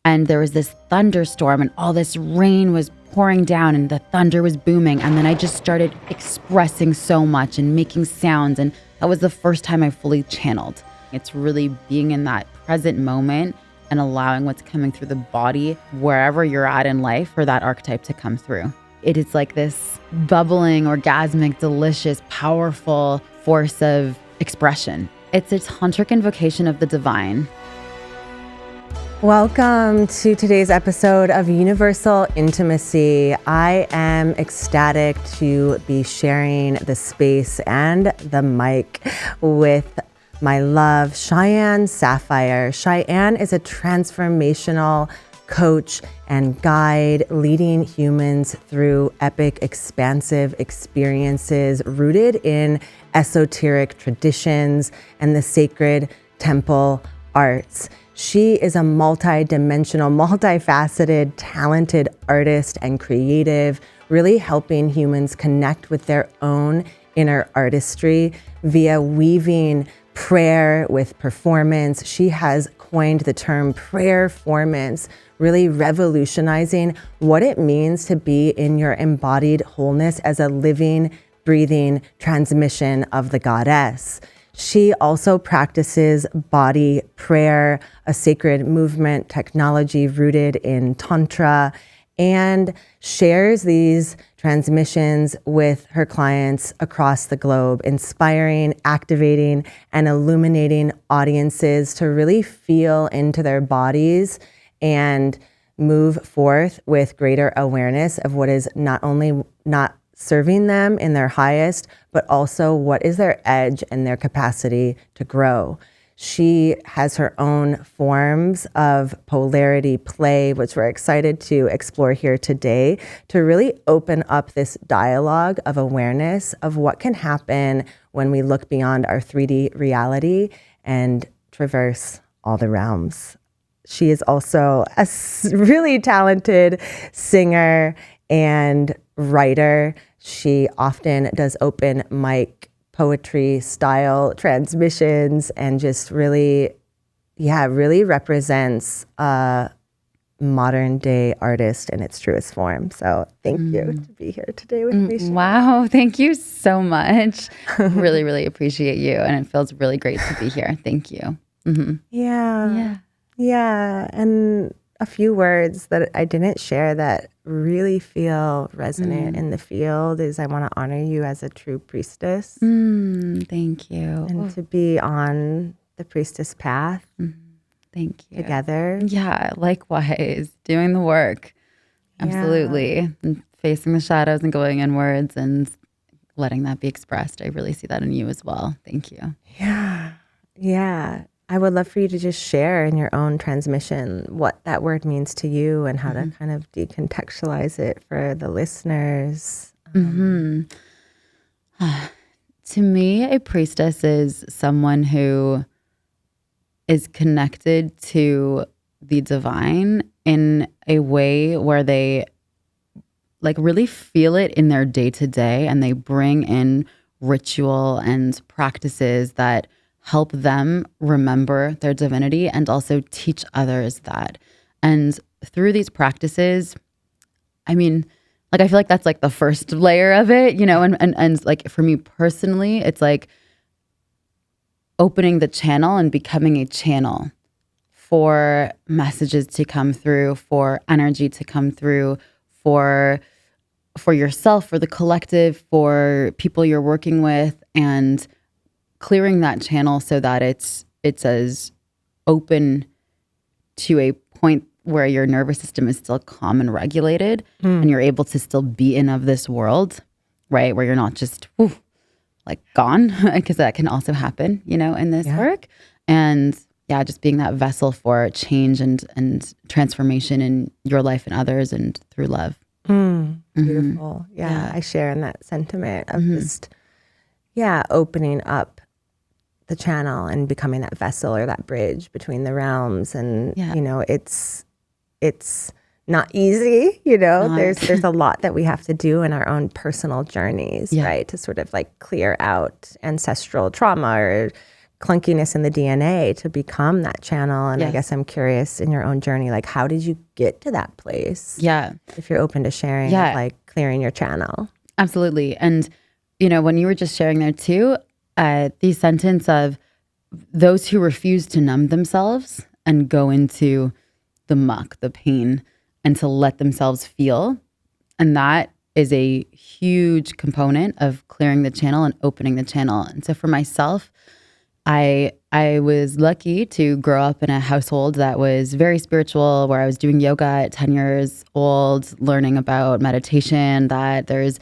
And there was this thunderstorm and all this rain was pouring down and the thunder was booming. And then I just started expressing so much and making sounds. And that was the first time I fully channeled. It's really being in that present moment and allowing what's coming through the body, wherever you're at in life, for that archetype to come through. It is like this bubbling, orgasmic, delicious, powerful force of expression. It's a tantric invocation of the divine. Welcome to today's episode of Universal Intimacy. I am ecstatic to be sharing the space and the mic with my love, Cheyenne Sapphire. Cheyenne is a transformational coach and guide leading humans through epic, expansive experiences rooted in esoteric traditions and the sacred temple arts. She is a multi-dimensional, multifaceted, talented artist and creative, really helping humans connect with their own inner artistry via weaving prayer with performance. She has coined the term Prayerformance, really revolutionizing what it means to be in your embodied wholeness as a living, breathing transmission of the goddess. She also practices body prayer, a sacred movement technology rooted in Tantra, and shares these transmissions with her clients across the globe, inspiring, activating, and illuminating audiences to really feel into their bodies and move forth with greater awareness of what is not only not serving them in their highest, but also what is their edge and their capacity to grow. She has her own forms of polarity play, which we're excited to explore here today, to really open up this dialogue of awareness of what can happen when we look beyond our 3D reality and traverse all the realms. She is also a really talented singer and writer. She often does open mic poetry style transmissions and just really represents a modern day artist in its truest form. So thank you to be here today with me. Wow, thank you so much. Really, really appreciate you. And it feels really great to be here. Thank you. Mm-hmm. Yeah. And a few words that I didn't share that really feel resonant in the field is I want to honor you as a true priestess. Thank you. And to be on the priestess path. Thank you. Together. Yeah, likewise. Doing the work. Absolutely. Yeah. And facing the shadows and going inwards and letting that be expressed. I really see that in you as well. Thank you. Yeah. I would love for you to just share in your own transmission what that word means to you and how to kind of decontextualize it for the listeners. To me, a priestess is someone who is connected to the divine in a way where they like really feel it in their day-to-day, and they bring in ritual and practices that help them remember their divinity and also teach others that. And through these practices, I mean, like, I feel like that's like the first layer of it, you know, and like for me personally, it's like opening the channel and becoming a channel for messages to come through, for energy to come through, for yourself, for the collective, for people you're working with, and clearing that channel so that it's as open to a point where your nervous system is still calm and regulated and you're able to still be in of this world, right? Where you're not just like gone, because that can also happen, you know, in this work. And just being that vessel for change and transformation in your life and others and through love. Beautiful. Yeah, I share in that sentiment of just, opening up the channel and becoming that vessel or that bridge between the realms. And, you know, it's not easy, you know, there's a lot that we have to do in our own personal journeys, right? To sort of like clear out ancestral trauma or clunkiness in the DNA to become that channel. And I guess I'm curious in your own journey, like how did you get to that place? Yeah. If you're open to sharing, like clearing your channel. Absolutely. And, you know, when you were just sharing there too, the sentence of those who refuse to numb themselves and go into the muck, the pain, and to let themselves feel. And that is a huge component of clearing the channel and opening the channel. And so for myself, I was lucky to grow up in a household that was very spiritual, where I was doing yoga at 10 years old, learning about meditation, that there's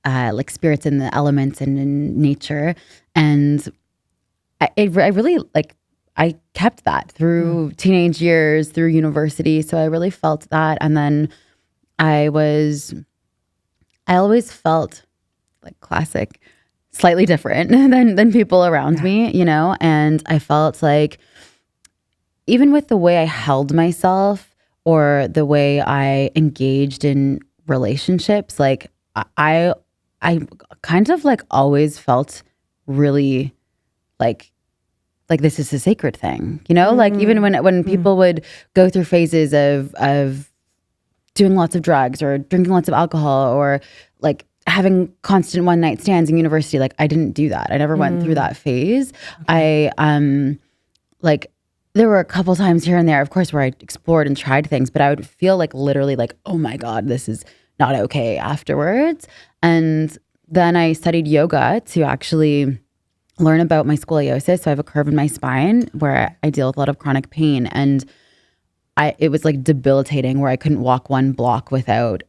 like spirits in the elements and in nature. And I really like, I kept that through teenage years, through university. So I really felt that. And then I always felt like classic, slightly different than people around me, you know? And I felt like even with the way I held myself or the way I engaged in relationships, like I kind of like always felt really like this is a sacred thing, you know? Like even when people would go through phases of doing lots of drugs or drinking lots of alcohol or like having constant one night stands in university, like I didn't do that. I never went through that phase. Okay. I like there were a couple times here and there, of course, where I explored and tried things, but I would feel like literally like, oh my God, this is not okay afterwards. And then I studied yoga to actually learn about my scoliosis. So I have a curve in my spine where I deal with a lot of chronic pain. And it was like debilitating, where I couldn't walk one block without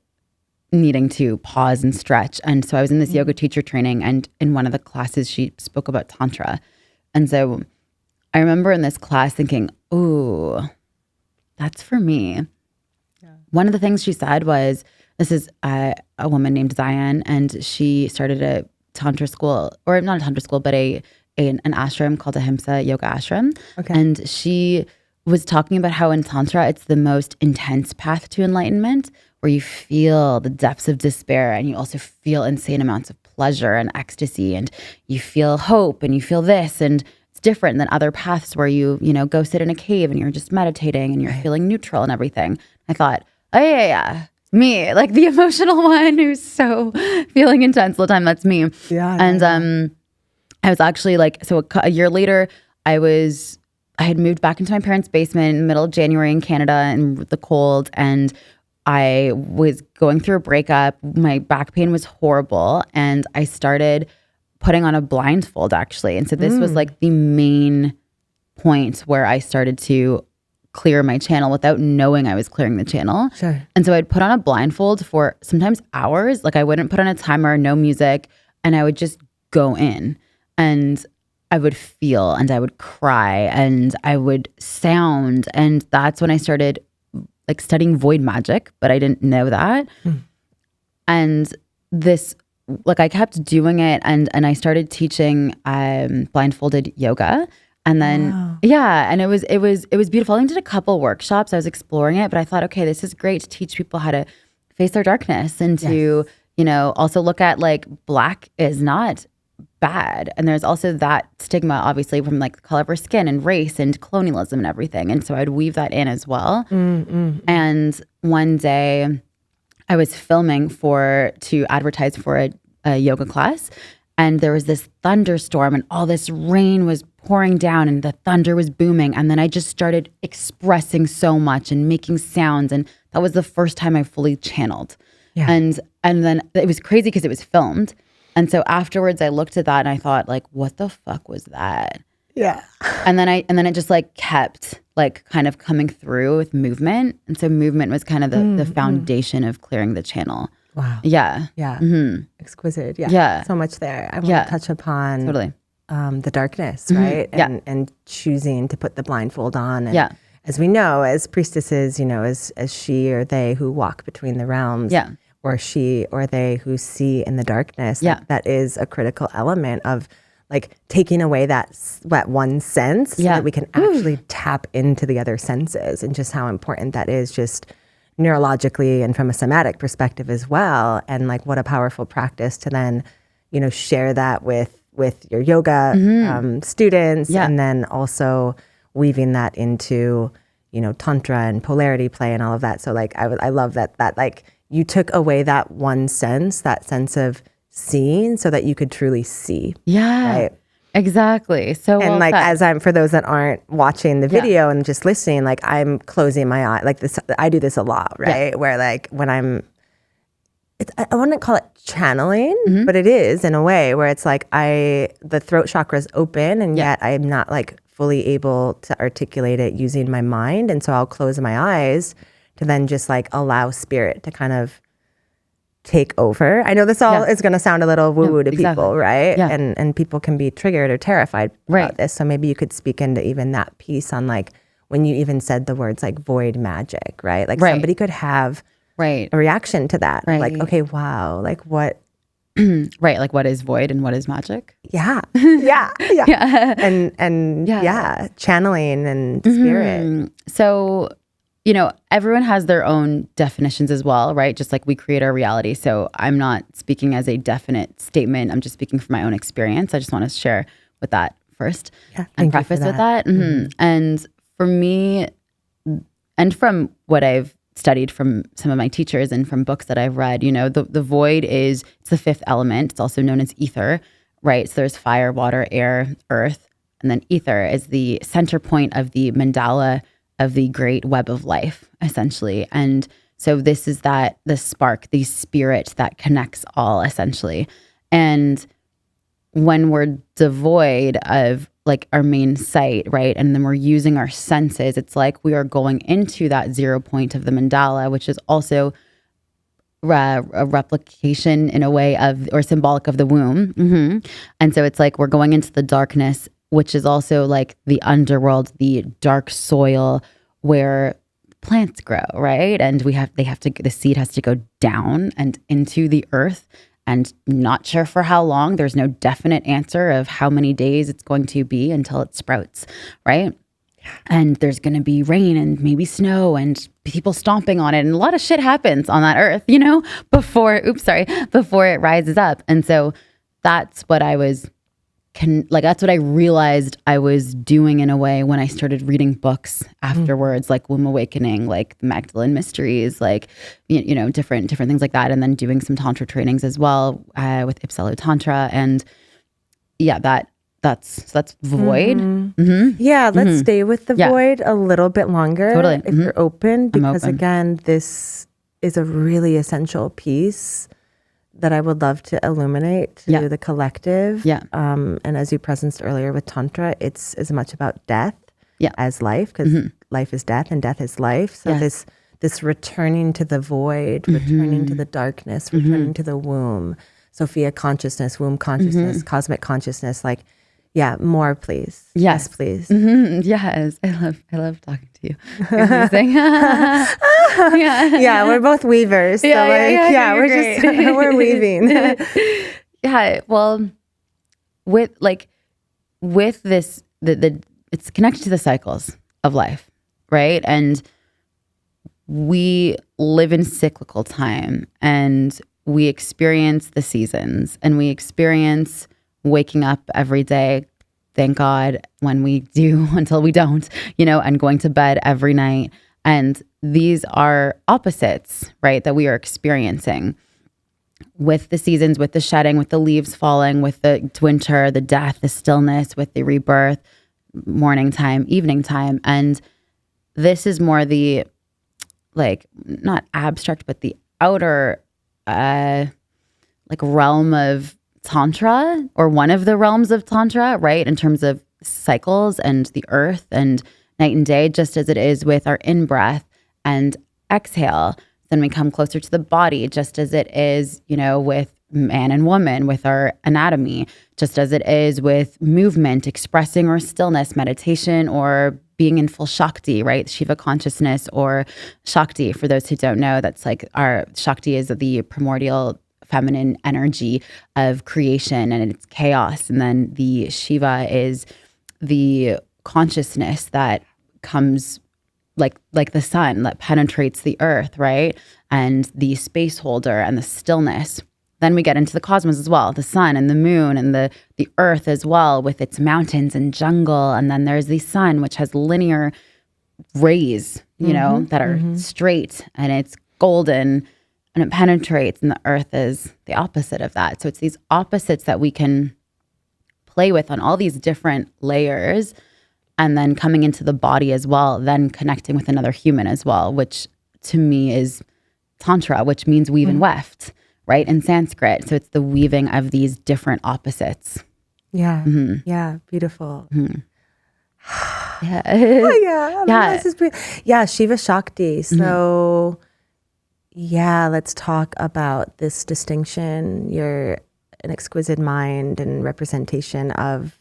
needing to pause and stretch. And so I was in this yoga teacher training, and in one of the classes she spoke about Tantra. And so I remember in this class thinking, ooh, that's for me. Yeah. One of the things she said was, this is a woman named Cheyenne, and she started a Tantra school, or not a Tantra school, but an ashram called Ahimsa Yoga Ashram. Okay. And she was talking about how in Tantra, it's the most intense path to enlightenment, where you feel the depths of despair and you also feel insane amounts of pleasure and ecstasy, and you feel hope and you feel this. And it's different than other paths where you go sit in a cave and you're just meditating and you're feeling neutral and everything. I thought, oh yeah. Me, like the emotional one who's so feeling intense all the time. That's me. Yeah. And I was actually like, so a year later, I had moved back into my parents' basement in the middle of January in Canada in the cold, and I was going through a breakup. My back pain was horrible, and I started putting on a blindfold actually. And so this was like the main point where I started to clear my channel without knowing I was clearing the channel. Sure. And so I'd put on a blindfold for sometimes hours. Like I wouldn't put on a timer, no music, and I would just go in, and I would feel, and I would cry, and I would sound. And that's when I started like studying void magic, but I didn't know that. And this, like I kept doing it, and I started teaching blindfolded yoga. And then, and it was beautiful. I did a couple workshops. I was exploring it, but I thought, okay, this is great to teach people how to face their darkness and to, also look at like Black is not bad. And there's also that stigma, obviously, from like the color of our skin and race and colonialism and everything. And so I'd weave that in as well. And one day I was filming to advertise for a yoga class. And there was this thunderstorm, and all this rain was pouring down, and the thunder was booming. And then I just started expressing so much and making sounds. And that was the first time I fully channeled. Yeah. And then it was crazy because it was filmed. And so afterwards I looked at that and I thought, like, what the fuck was that? Yeah. And then it just like kept like kind of coming through with movement. And so movement was kind of the foundation of clearing the channel. Wow. Yeah. Yeah. Exquisite. Yeah. Yeah. So much there. I want to touch upon totally the darkness, right? And choosing to put the blindfold on. And as we know, as priestesses, as she or they who walk between the realms, or she or they who see in the darkness, that is a critical element of like taking away that one sense so that we can actually tap into the other senses, and just how important that is just neurologically and from a somatic perspective as well. And like what a powerful practice to then, share that with with your yoga students, Yeah. and then also weaving that into, you know, Tantra and polarity play and all of that. So like, I love that like you took away that one sense, that sense of seeing, so that you could truly see. Yeah. Right. Exactly. So And well like, said. for those that aren't watching the video and just listening, like I'm closing my eye, like this, I do this a lot, right? Where like when I wouldn't call it channeling, but it is in a way where it's like the throat chakra is open, and yet I'm not like fully able to articulate it using my mind. And so I'll close my eyes to then just like allow spirit to kind of take over. I know this all is going to sound a little woo-woo to people, right? Yeah. And people can be triggered or terrified about this. So maybe you could speak into even that piece on like when you even said the words like void magic, right? Like somebody could have a reaction to that. Like, okay, wow, like what? Right. Like what is void and what is magic? Yeah. And channeling and spirit. So, you know, everyone has their own definitions as well, right? Just like we create our reality. So I'm not speaking as a definite statement. I'm just speaking from my own experience. I just want to share with that first and preface with that. And for me, and from what I've studied from some of my teachers and from books that I've read, you know, the void it's the fifth element. It's also known as ether, right? So there's fire, water, air, earth, and then ether is the center point of the mandala of the great web of life, essentially. And so this is the spark, the spirit that connects all, essentially. And when we're devoid of like our main sight, right, and then we're using our senses, it's like we are going into that 0 point of the mandala, which is also a replication in a way of, or symbolic of the womb. And so it's like we're going into the darkness, which is also like the underworld, the dark soil where plants grow, right? And the seed has to go down and into the earth, and not sure for how long. There's no definite answer of how many days it's going to be until it sprouts, right? And there's going to be rain and maybe snow and people stomping on it. And a lot of shit happens on that earth, you know, before it rises up. And so that's what that's what I realized I was doing in a way when I started reading books afterwards, like Womb Awakening, like the Magdalene Mysteries, like, you know, different things like that. And then doing some Tantra trainings as well with Ipsalo Tantra. And yeah, that's void. Yeah, let's stay with the void a little bit longer. Totally. If you're open, because open. Again, this is a really essential piece that I would love to illuminate to the collective. And as you presenced earlier with Tantra, it's as much about death as life, because life is death and death is life. So this returning to the void, returning to the darkness, returning to the womb, Sophia consciousness, womb consciousness, cosmic consciousness, like, more, please. Yes, please. Yes, I love talking to you. Amazing. We're both weavers. So we're weaving. Well, with this, it's connected to the cycles of life, right? And we live in cyclical time, and we experience the seasons, and we experience waking up every day, thank God, when we do, until we don't, you know, and going to bed every night. And these are opposites, right, that we are experiencing with the seasons, with the shedding, with the leaves falling, with the winter, the death, the stillness, with the rebirth, morning time, evening time. And this is more the, like, not abstract, but the outer, realm of Tantra, or one of the realms of Tantra, right? In terms of cycles and the earth and night and day, just as it is with our in-breath and exhale. Then we come closer to the body, just as it is, you know, with man and woman, with our anatomy, just as it is with movement, expressing or stillness, meditation, or being in full Shakti, right? Shiva consciousness, or Shakti, for those who don't know, that's like our Shakti is the primordial feminine energy of creation, and it's chaos. And then the Shiva is the consciousness that comes like the sun that penetrates the earth, right? And the space holder and the stillness Then we get into the cosmos as well, the sun and the moon and the earth as well, with its mountains and jungle. And then there's the sun, which has linear rays, that are straight, and it's golden and it penetrates, and the earth is the opposite of that. So it's these opposites that we can play with on all these different layers, and then coming into the body as well, then connecting with another human as well, which to me is Tantra, which means weave and weft, right? In Sanskrit. So it's the weaving of these different opposites. Yeah. Yeah. Beautiful. Yeah. Oh, yeah. Yeah. This is yeah. Shiva Shakti. So let's talk about this distinction. You're an exquisite mind and representation of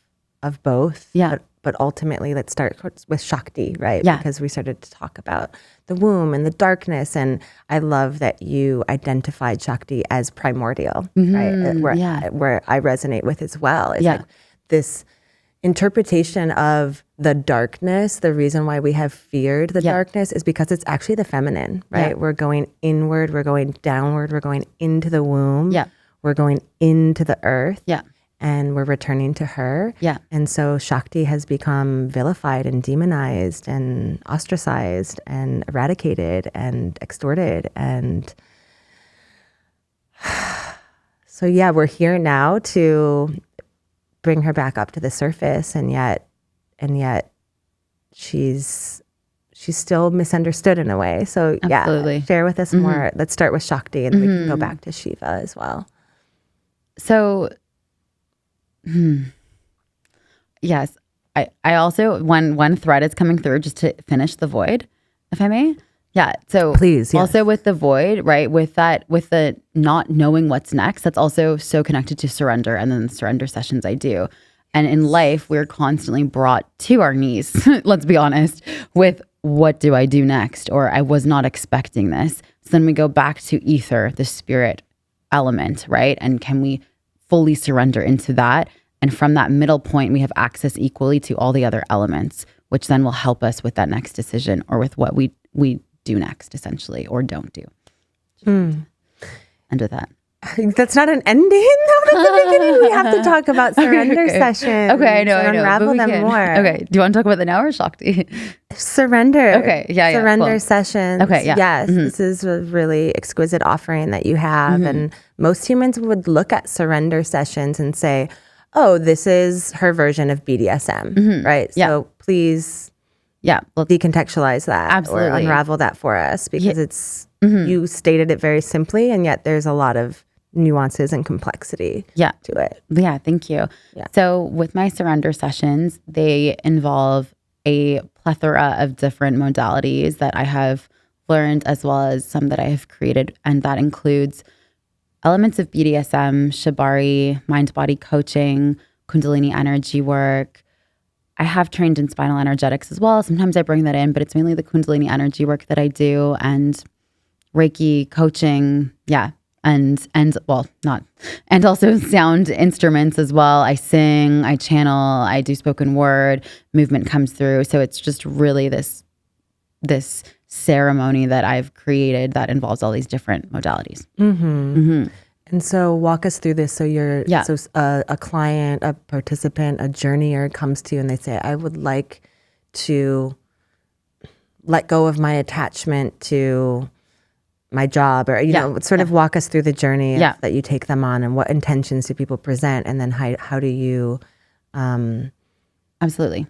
both. Yeah. But ultimately, let's start with Shakti, right? Yeah. Because we started to talk about the womb and the darkness. And I love that you identified Shakti as primordial, right? Where I resonate with as well. It's like this interpretation of the darkness. The reason why we have feared the darkness is because it's actually the feminine, right? Yeah. We're going inward, we're going downward, we're going into the womb. Yeah. We're going into the earth. Yeah. And we're returning to her. Yeah. And so Shakti has become vilified and demonized and ostracized and eradicated and extorted. And so, we're here now to bring her back up to the surface. And yet she's still misunderstood in a way. So Absolutely. Share with us more. Let's start with Shakti, and then we can go back to Shiva as well. So, yes, I also, one thread is coming through, just to finish the void, if I may. Yeah. So please, yes. Also with the void, right? With the not knowing what's next, that's also so connected to surrender, and then the surrender sessions I do. And in life, we're constantly brought to our knees, let's be honest, with what do I do next? Or I was not expecting this. So then we go back to ether, the spirit element, right? And can we fully surrender into that? And from that middle point, we have access equally to all the other elements, which then will help us with that next decision, or with what we do next, essentially, or don't do. And with that. That's not an ending, though. At the beginning, we have to talk about surrender sessions. Okay, I know. Unravel them more. Okay. Do you want to talk about that now, or Shakti? Surrender. Okay. Yeah. Surrender cool. sessions. Okay. Yeah. Yes. This is a really exquisite offering that you have. And most humans would look at surrender sessions and say, oh, this is her version of BDSM, right? So please decontextualize that. Absolutely. Or unravel that for us, because it's, you stated it very simply, and yet there's a lot of nuances and complexity to it. Yeah, thank you. Yeah. So with my surrender sessions, they involve a plethora of different modalities that I have learned, as well as some that I have created. And that includes elements of BDSM, shibari, mind-body coaching, kundalini energy work. I have trained in spinal energetics as well. Sometimes I bring that in, but it's mainly the kundalini energy work that I do, and Reiki coaching. Yeah. And also sound instruments as well. I sing, I channel, I do spoken word, movement comes through. So it's just really this ceremony that I've created that involves all these different modalities. And so walk us through this. So so a client, a participant, a journeyer comes to you and they say, I would like to let go of my attachment to my job, or, sort of walk us through the journey that you take them on, and what intentions do people present, and then how do you absolutely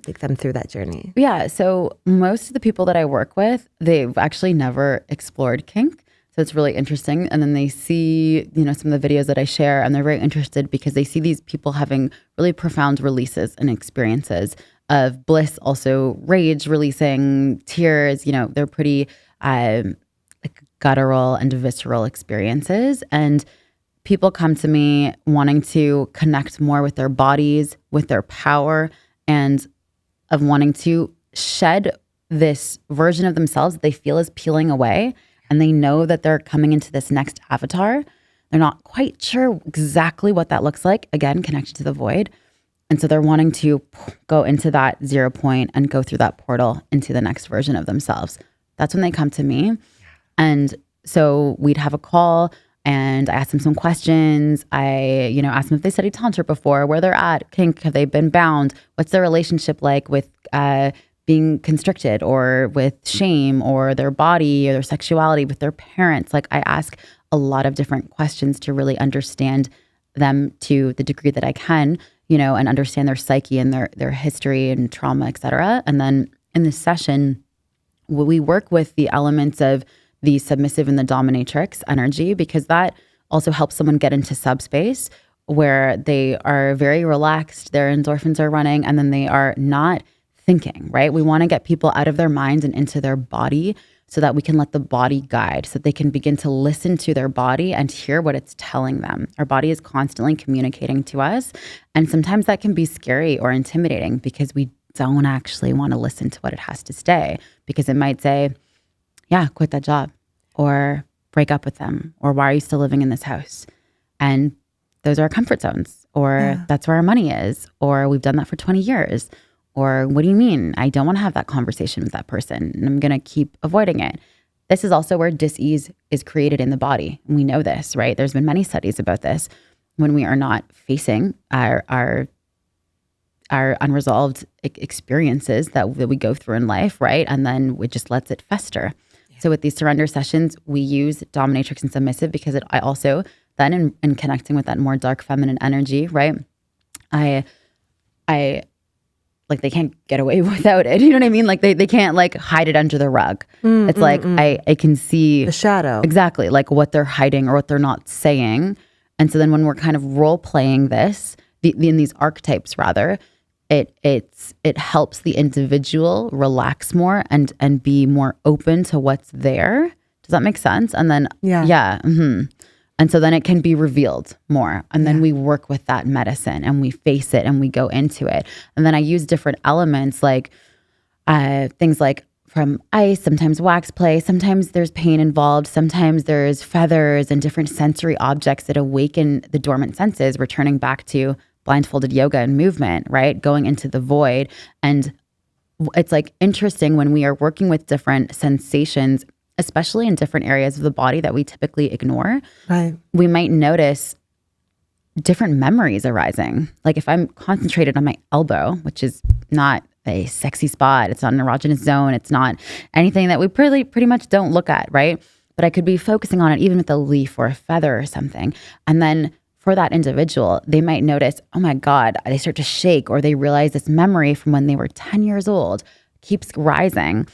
take them through that journey? Yeah. So most of the people that I work with, they've actually never explored kink. So it's really interesting. And then they see, some of the videos that I share, and they're very interested because they see these people having really profound releases and experiences of bliss, also rage, releasing tears. They're pretty guttural and visceral experiences. And people come to me wanting to connect more with their bodies, with their power, and of wanting to shed this version of themselves that they feel is peeling away. And they know that they're coming into this next avatar. They're not quite sure exactly what that looks like. Again, connected to the void. And so they're wanting to go into that 0 point and go through that portal into the next version of themselves. That's when they come to me. And so we'd have a call. and I ask them some questions. I, ask them if they studied Tantra before, where they're at, kink, have they been bound? What's their relationship like with being constricted or with shame or their body or their sexuality with their parents? Like I ask a lot of different questions to really understand them to the degree that I can, and understand their psyche and their history and trauma, et cetera. And then in this session, we work with the elements of the submissive and the dominatrix energy, because that also helps someone get into subspace where they are very relaxed, their endorphins are running, and then they are not thinking, right? We want to get people out of their minds and into their body so that we can let the body guide, so that they can begin to listen to their body and hear what it's telling them. Our body is constantly communicating to us. And sometimes that can be scary or intimidating because we don't actually want to listen to what it has to say, because it might say, yeah, quit that job, or break up with them, or why are you still living in this house? And those are our comfort zones, or that's where our money is, or we've done that for 20 years. Or what do you mean? I don't want to have that conversation with that person, and I'm going to keep avoiding it. This is also where dis-ease is created in the body. And we know this, right? There's been many studies about this. When we are not facing our unresolved experiences that we go through in life, right? And then it just lets it fester. Yeah. So with these surrender sessions, we use dominatrix and submissive because I also then in connecting with that more dark feminine energy, right? I like they can't get away without it. You know what I mean? Like they can't like hide it under the rug. It's like I can see the shadow. Exactly. Like what they're hiding or what they're not saying. And so then when we're kind of role playing this, in these archetypes rather, it helps the individual relax more and be more open to what's there. Does that make sense? And then and so then it can be revealed more. And then we work with that medicine and we face it and we go into it. And then I use different elements like things like from ice, sometimes wax play, sometimes there's pain involved, sometimes there's feathers and different sensory objects that awaken the dormant senses, returning back to blindfolded yoga and movement, right? Going into the void. And it's like interesting when we are working with different sensations, especially in different areas of the body that we typically ignore, right? We might notice different memories arising. Like if I'm concentrated on my elbow, which is not a sexy spot, it's not an erogenous zone, it's not anything that we pretty much don't look at, right? But I could be focusing on it even with a leaf or a feather or something. And then for that individual, they might notice, oh my God, they start to shake, or they realize this memory from when they were 10 years old keeps rising.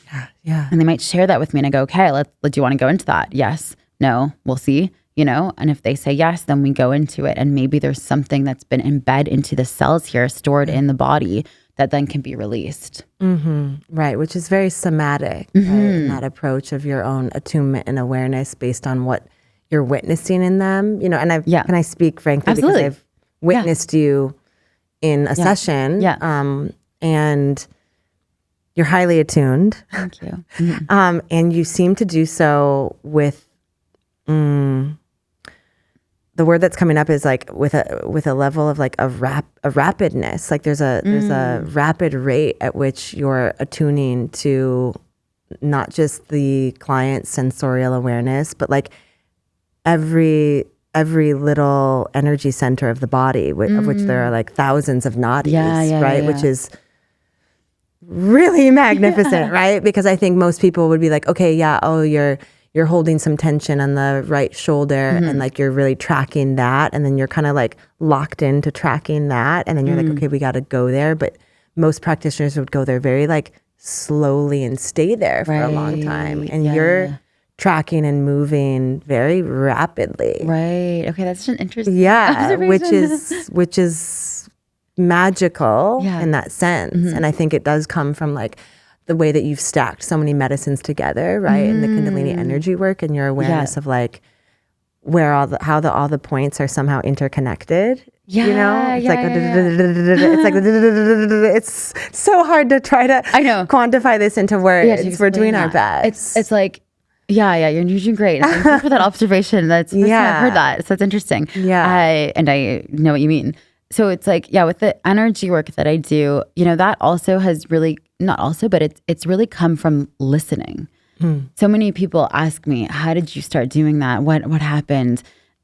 Yeah. And they might share that with me and I go, okay, do you want to go into that? Yes, no, we'll see, And if they say yes, then we go into it. And maybe there's something that's been embedded into the cells here, stored in the body, that then can be released. Right, which is very somatic, right? In that approach of your own attunement and awareness based on what you're witnessing in them, and can I speak frankly? Absolutely. Because I've witnessed you in a session, and you're highly attuned. Thank you. And you seem to do so with, the word that's coming up is like with a level of like a rapidness. Like there's a rapid rate at which you're attuning to not just the client's sensorial awareness, but like every little energy center of the body, of which there are like thousands of nadis, right? Which is really magnificent, right? Because I think most people would be like, okay, you're holding some tension on the right shoulder and like you're really tracking that, and then you're kind of like locked into tracking that, and then you're like, okay, we got to go there. But most practitioners would go there very like slowly and stay there for a long time, and you're tracking and moving very rapidly. Right. Okay, that's an interesting which is magical in that sense. And I think it does come from like the way that you've stacked so many medicines together, right? And the Kundalini energy work and your awareness of like where how all the points are somehow interconnected. It's so hard to try to quantify this into words. We're doing our best. It's like you're doing great. Thank you for that observation. That's I've heard that. So it's interesting. And I know what you mean. So it's like, with the energy work that I do, that also has really, not also, but it's really come from listening. So many people ask me, how did you start doing that? What happened?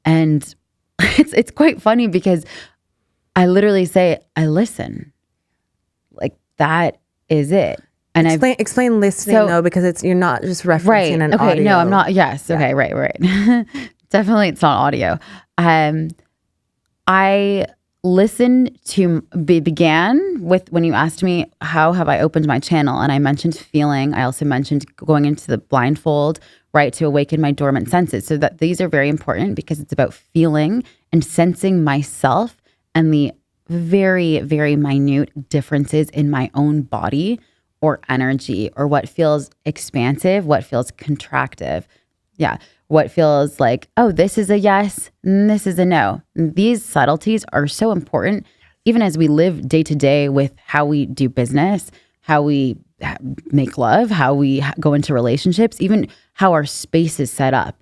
And it's quite funny because I literally say, I listen. Like that is it. And explain listening though, because you're not just referencing an audio. No, I'm not. Yes. Yeah. Okay. Right. Definitely. It's not audio. I listened to, began with when you asked me, how have I opened my channel? And I mentioned feeling. I also mentioned going into the blindfold, right, to awaken my dormant senses. So that these are very important because it's about feeling and sensing myself and the very, very minute differences in my own body or energy, or what feels expansive, what feels contractive. Yeah. What feels like, oh, this is a yes, and this is a no. These subtleties are so important, even as we live day to day with how we do business, how we make love, how we go into relationships, even how our space is set up.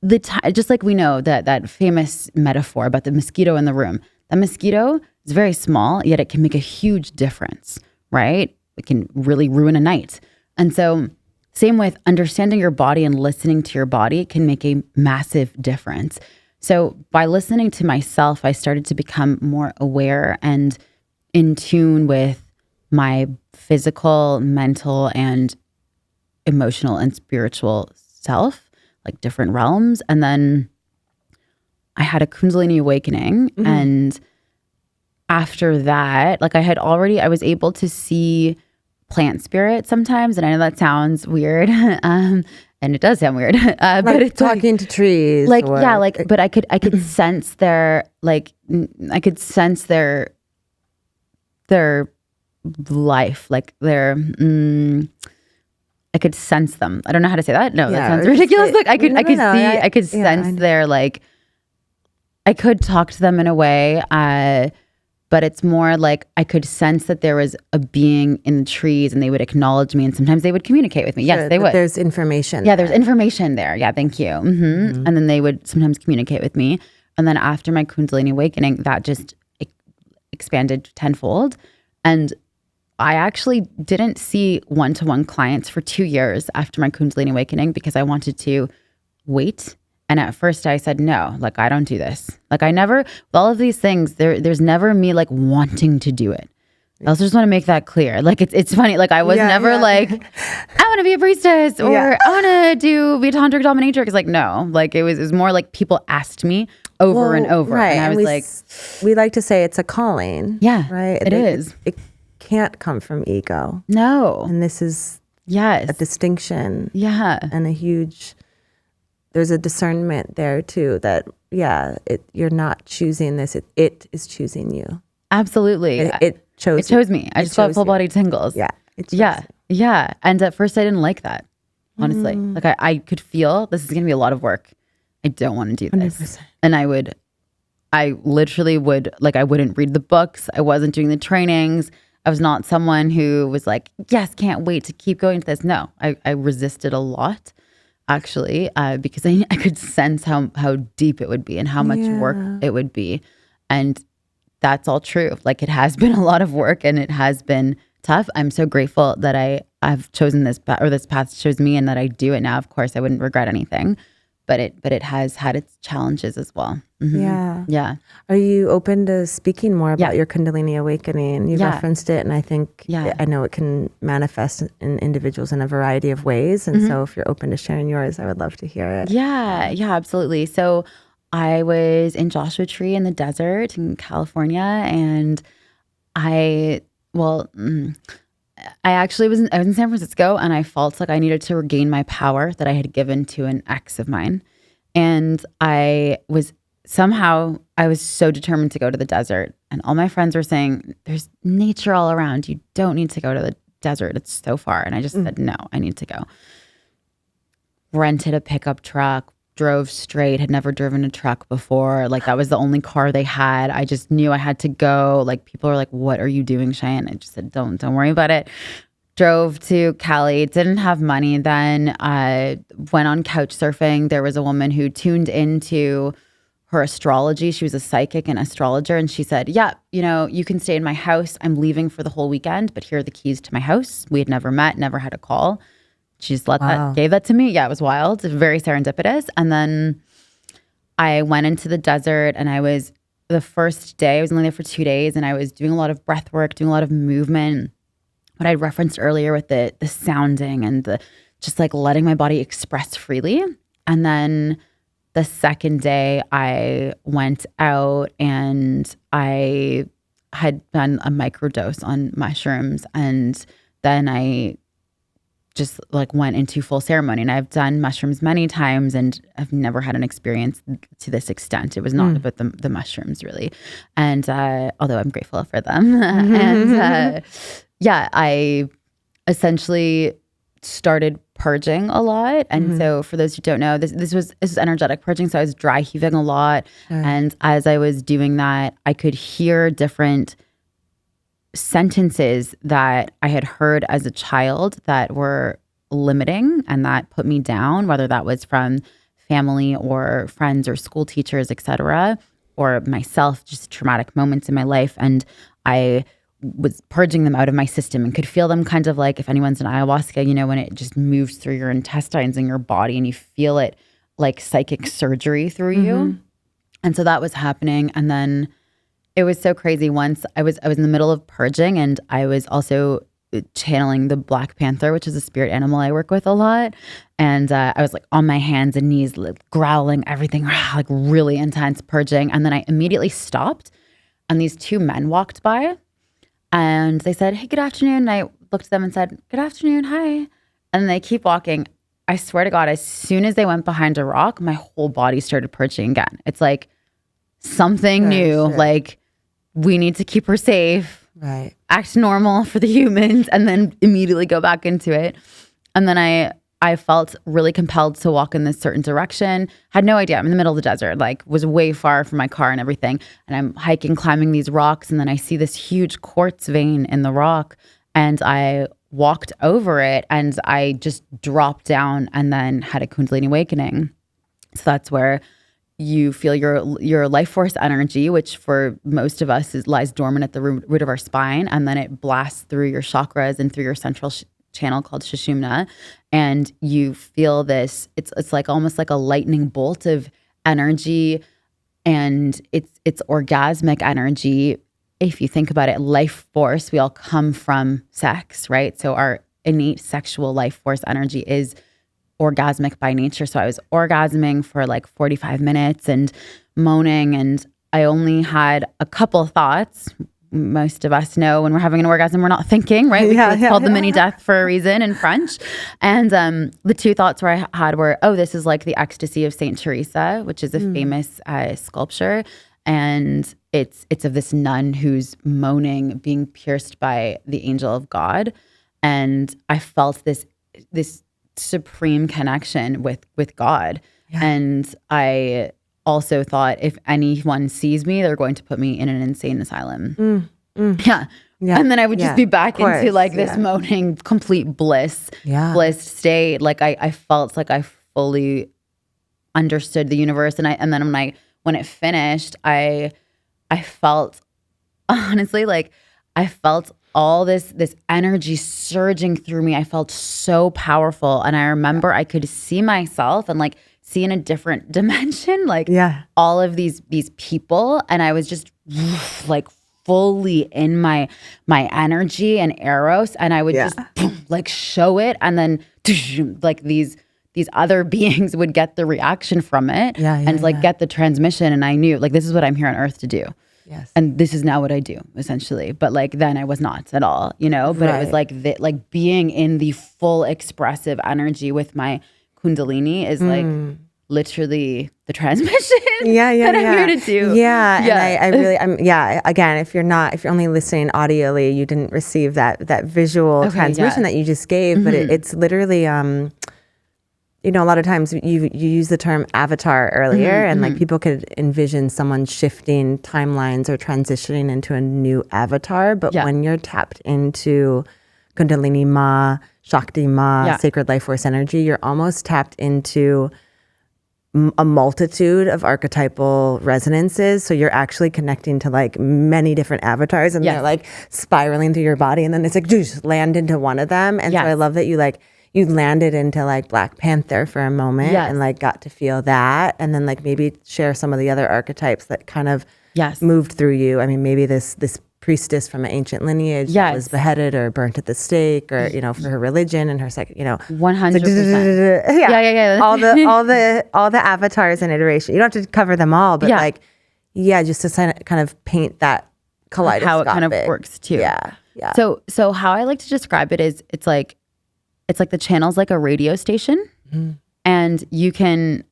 Just like we know that famous metaphor about the mosquito in the room. The mosquito is very small, yet it can make a huge difference, right? It can really ruin a night. And so same with understanding your body and listening to your body can make a massive difference. So by listening to myself, I started to become more aware and in tune with my physical, mental, and emotional and spiritual self, like different realms. And then I had a Kundalini awakening. Mm-hmm. And after that, like I was able to see plant spirit sometimes. And I know that sounds weird. And it does sound weird. But it's talking to trees. But I could sense their life, like I could sense them. I don't know how to say that. No, that sounds ridiculous. Like I could sense their, like, I could talk to them in a way, but it's more like I could sense that there was a being in the trees and they would acknowledge me and sometimes they would communicate with me. Sure, yes, they would. There's information. Yeah, there's information there. Yeah, thank you. Mm-hmm. Mm-hmm. And then they would sometimes communicate with me. And then after my Kundalini awakening, that just expanded tenfold. And I actually didn't see one-to-one clients for 2 years after my Kundalini awakening because I wanted to wait. And at first I said, no, like, I don't do this. Like, I never, with all of these things, there's never me like wanting to do it. I also just want to make that clear. Like, it's funny. Like, I was never like, I want to be a priestess or I want to be a tantric dominatrix. Like, no, like it was more like people asked me over and over. Right. And I was we like to say it's a calling. Yeah, right. It is. It can't come from ego. No. And this is a distinction. Yeah. And there's a discernment there too that, you're not choosing this. It is choosing you. Absolutely. It chose me. I just got full body tingles. Yeah. Yeah. And at first I didn't like that, honestly. Like I could feel this is going to be a lot of work. I don't want to do this. 100%. And I literally would, like, I wouldn't read the books. I wasn't doing the trainings. I was not someone who was like, yes, can't wait to keep going to this. No, I resisted a lot, actually, because I could sense how deep it would be and how much work it would be. And that's all true. Like, it has been a lot of work and it has been tough. I'm so grateful that I've chosen this path, or this path chose me, and that I do it now. Of course, I wouldn't regret anything, but it has had its challenges as well. Mm-hmm. Yeah. Are you open to speaking more about your Kundalini awakening? You referenced it, and I think I know it can manifest in individuals in a variety of ways. And so if you're open to sharing yours, I would love to hear it. Yeah, absolutely. So I was in Joshua Tree in the desert in California, and I actually was in San Francisco, and I felt like I needed to regain my power that I had given to an ex of mine. And I was so determined to go to the desert. And all my friends were saying, there's nature all around. You don't need to go to the desert. It's so far. And I just said, no, I need to go. Rented a pickup truck, drove straight, had never driven a truck before. Like, that was the only car they had. I just knew I had to go. Like, people were like, what are you doing, Cheyenne? I just said, don't worry about it. Drove to Cali, didn't have money then. I went on couch surfing. There was a woman who tuned into her astrology. She was a psychic and astrologer. And she said, you can stay in my house. I'm leaving for the whole weekend, but here are the keys to my house. We had never met, never had a call. She just gave that to me. Yeah, it was wild, very serendipitous. And then I went into the desert, and the first day, I was only there for 2 days, and I was doing a lot of breath work, doing a lot of movement. What I referenced earlier with the sounding and the just like letting my body express freely. And then the second day I went out and I had done a microdose on mushrooms, and then I just like went into full ceremony. And I've done mushrooms many times, and I've never had an experience to this extent. It was not about the mushrooms really. And although I'm grateful for them. And I essentially started purging a lot. And so for those who don't know, this was energetic purging. So I was dry heaving a lot. And as I was doing that, I could hear different sentences that I had heard as a child that were limiting and that put me down, whether that was from family or friends or school teachers, etc., or myself, just traumatic moments in my life. And I was purging them out of my system and could feel them kind of like, if anyone's in ayahuasca, you know, when it just moves through your intestines and your body and you feel it like psychic surgery through you. And so that was happening. And then it was so crazy. Once I was in the middle of purging, and I was also channeling the Black Panther, which is a spirit animal I work with a lot. And I was like on my hands and knees, like growling, everything, like really intense purging. And then I immediately stopped, and these 2 men walked by. And they said, "Hey, good afternoon." And I looked at them and said, "Good afternoon, hi." And they keep walking. I swear to God, as soon as they went behind a rock, my whole body started purging again. It's like something new, like we need to keep her safe, right? Act normal for the humans, and then immediately go back into it. And then I felt really compelled to walk in this certain direction. Had no idea. I'm in the middle of the desert, like was way far from my car and everything. And I'm hiking, climbing these rocks. And then I see this huge quartz vein in the rock. And I walked over it, and I just dropped down and then had a Kundalini awakening. So that's where you feel your life force energy, which for most of us lies dormant at the root of our spine. And then it blasts through your chakras and through your central channel called Sushumna, and you feel this, it's like almost like a lightning bolt of energy, and it's orgasmic energy. If you think about it, life force, we all come from sex, right? So our innate sexual life force energy is orgasmic by nature. So I was orgasming for like 45 minutes and moaning, and I only had a couple thoughts. Most of us know when we're having an orgasm, we're not thinking, right? It's called the mini death for a reason in French. And the 2 thoughts I had were, oh, this is like the ecstasy of Saint Teresa, which is a famous sculpture. And it's of this nun who's moaning, being pierced by the angel of God. And I felt this supreme connection with God. And I also thought, if anyone sees me, they're going to put me in an insane asylum. Yeah. And then I would just be back into like this moaning, complete bliss state. Like I felt like I fully understood the universe. And then when it finished, I felt, honestly, like I felt all this energy surging through me. I felt so powerful. And I remember I could see myself and like see in a different dimension, like all of these people. And I was just like fully in my energy and eros. And I would just like show it. And then like these other beings would get the reaction from it and like get the transmission. And I knew like, this is what I'm here on earth to do. Yes. And this is now what I do, essentially. But like then I was not at all, you know, but it was like being in the full expressive energy with my Kundalini is like literally the transmission that I'm here to do. Again, if you're only listening audially, you didn't receive that visual transmission that you just gave, but it's literally, you know, a lot of times you use the term avatar earlier, and like people could envision someone shifting timelines or transitioning into a new avatar. But when you're tapped into Kundalini Ma, Shakti Ma, sacred life force energy, you're almost tapped into a multitude of archetypal resonances. So you're actually connecting to like many different avatars, and they're like spiraling through your body, and then it's like just land into one of them. And so I love that you you landed into like Black Panther for a moment Yes. and like got to feel that, and then like maybe share some of the other archetypes that kind of moved through you. I mean, maybe this priestess from an ancient lineage that was beheaded or burnt at the stake, or for her religion and her 100%. Yeah. all the avatars and iteration. You don't have to cover them all, but just to kind of paint that kaleidoscopic. How it kind of works too. Yeah. So how I like to describe it is it's like the channel's like a radio station, and you can,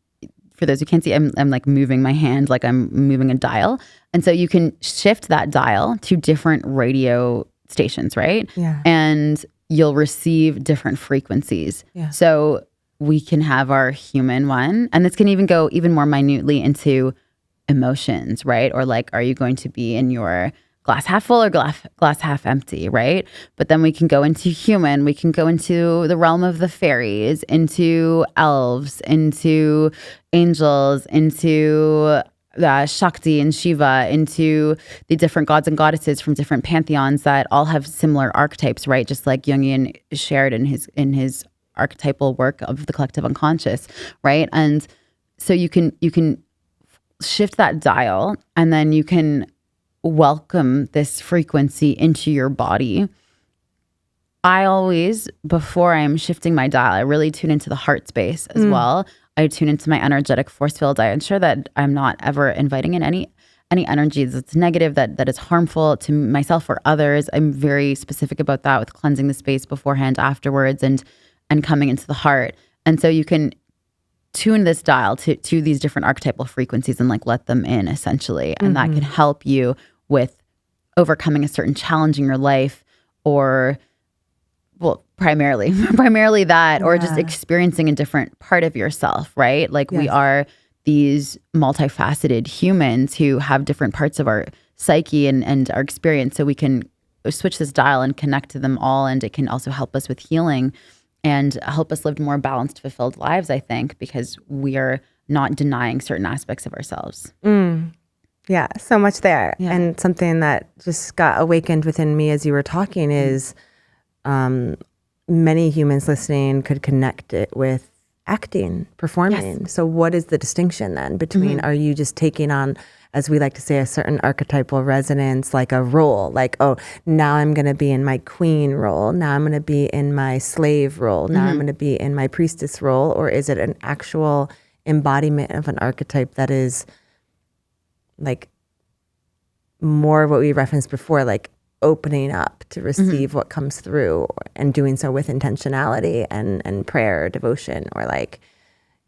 for those who can't see, I'm like moving my hand like I'm moving a dial, and so you can shift that dial to different radio stations, right? Yeah. And you'll receive different frequencies. Yeah. So we can have our human one, and this can even go even more minutely into emotions, right? Or like, are you going to be in your glass half full or glass half empty, right? But then we can go into human, we can go into the realm of the fairies, into elves, into angels, into Shakti and Shiva, into the different gods and goddesses from different pantheons that all have similar archetypes, right? Just like Jungian shared in his archetypal work of the collective unconscious, right? And so you can shift that dial, and then you can welcome this frequency into your body. I always, before I'm shifting my dial, I really tune into the heart space as well. I tune into my energetic force field. I ensure that I'm not ever inviting in any energies that's negative, that is harmful to myself or others. I'm very specific about that with cleansing the space beforehand, afterwards, and coming into the heart. And so you can tune this dial to these different archetypal frequencies and like let them in, essentially. And that can help you with overcoming a certain challenge in your life, or primarily that, or just experiencing a different part of yourself, right? Like we are these multifaceted humans who have different parts of our psyche and our experience. So we can switch this dial and connect to them all. And it can also help us with healing and help us live more balanced, fulfilled lives, I think, because we are not denying certain aspects of ourselves. Yeah, so much there. Yeah. And something that just got awakened within me as you were talking is many humans listening could connect it with acting, performing. Yes. So what is the distinction then between, are you just taking on, as we like to say, a certain archetypal resonance, like a role, like, oh, now I'm going to be in my queen role. Now I'm going to be in my slave role. Now I'm going to be in my priestess role. Or is it an actual embodiment of an archetype that is like more of what we referenced before, like opening up to receive what comes through, and doing so with intentionality and prayer or devotion, or like,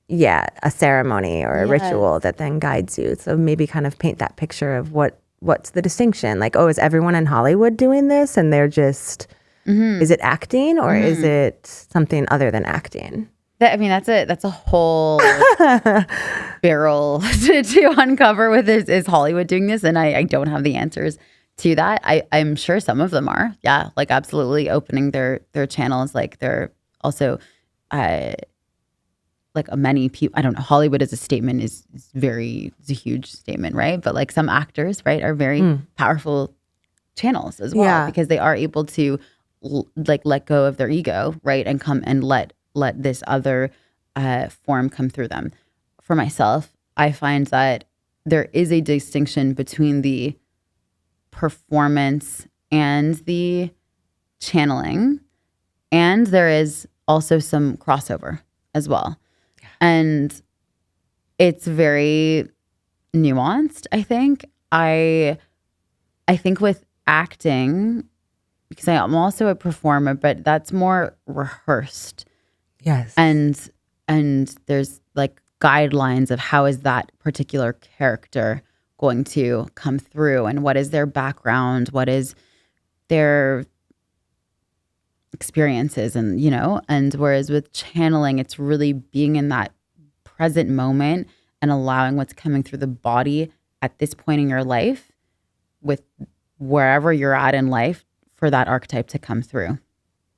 a ceremony or a ritual that then guides you. So maybe kind of paint that picture of what's the distinction? Like, oh, is everyone in Hollywood doing this and they're just, is it acting, or is it something other than acting? That's a whole barrel to uncover with is Hollywood doing this, and I don't have the answers to that. I'm sure some of them are, like absolutely opening their channels. Like they're also like many people. I don't know. Hollywood as a statement is a huge statement, right? But like some actors, right, are very powerful channels as well, because they are able to let go of their ego, right, and come and let this other form come through them. For myself, I find that there is a distinction between the performance and the channeling, and there is also some crossover as well. And it's very nuanced, I think. I think with acting, because I'm also a performer, but that's more rehearsed. Yes. And there's like guidelines of how is that particular character going to come through, and what is their background, what is their experiences, and whereas with channeling, it's really being in that present moment and allowing what's coming through the body at this point in your life, with wherever you're at in life, for that archetype to come through.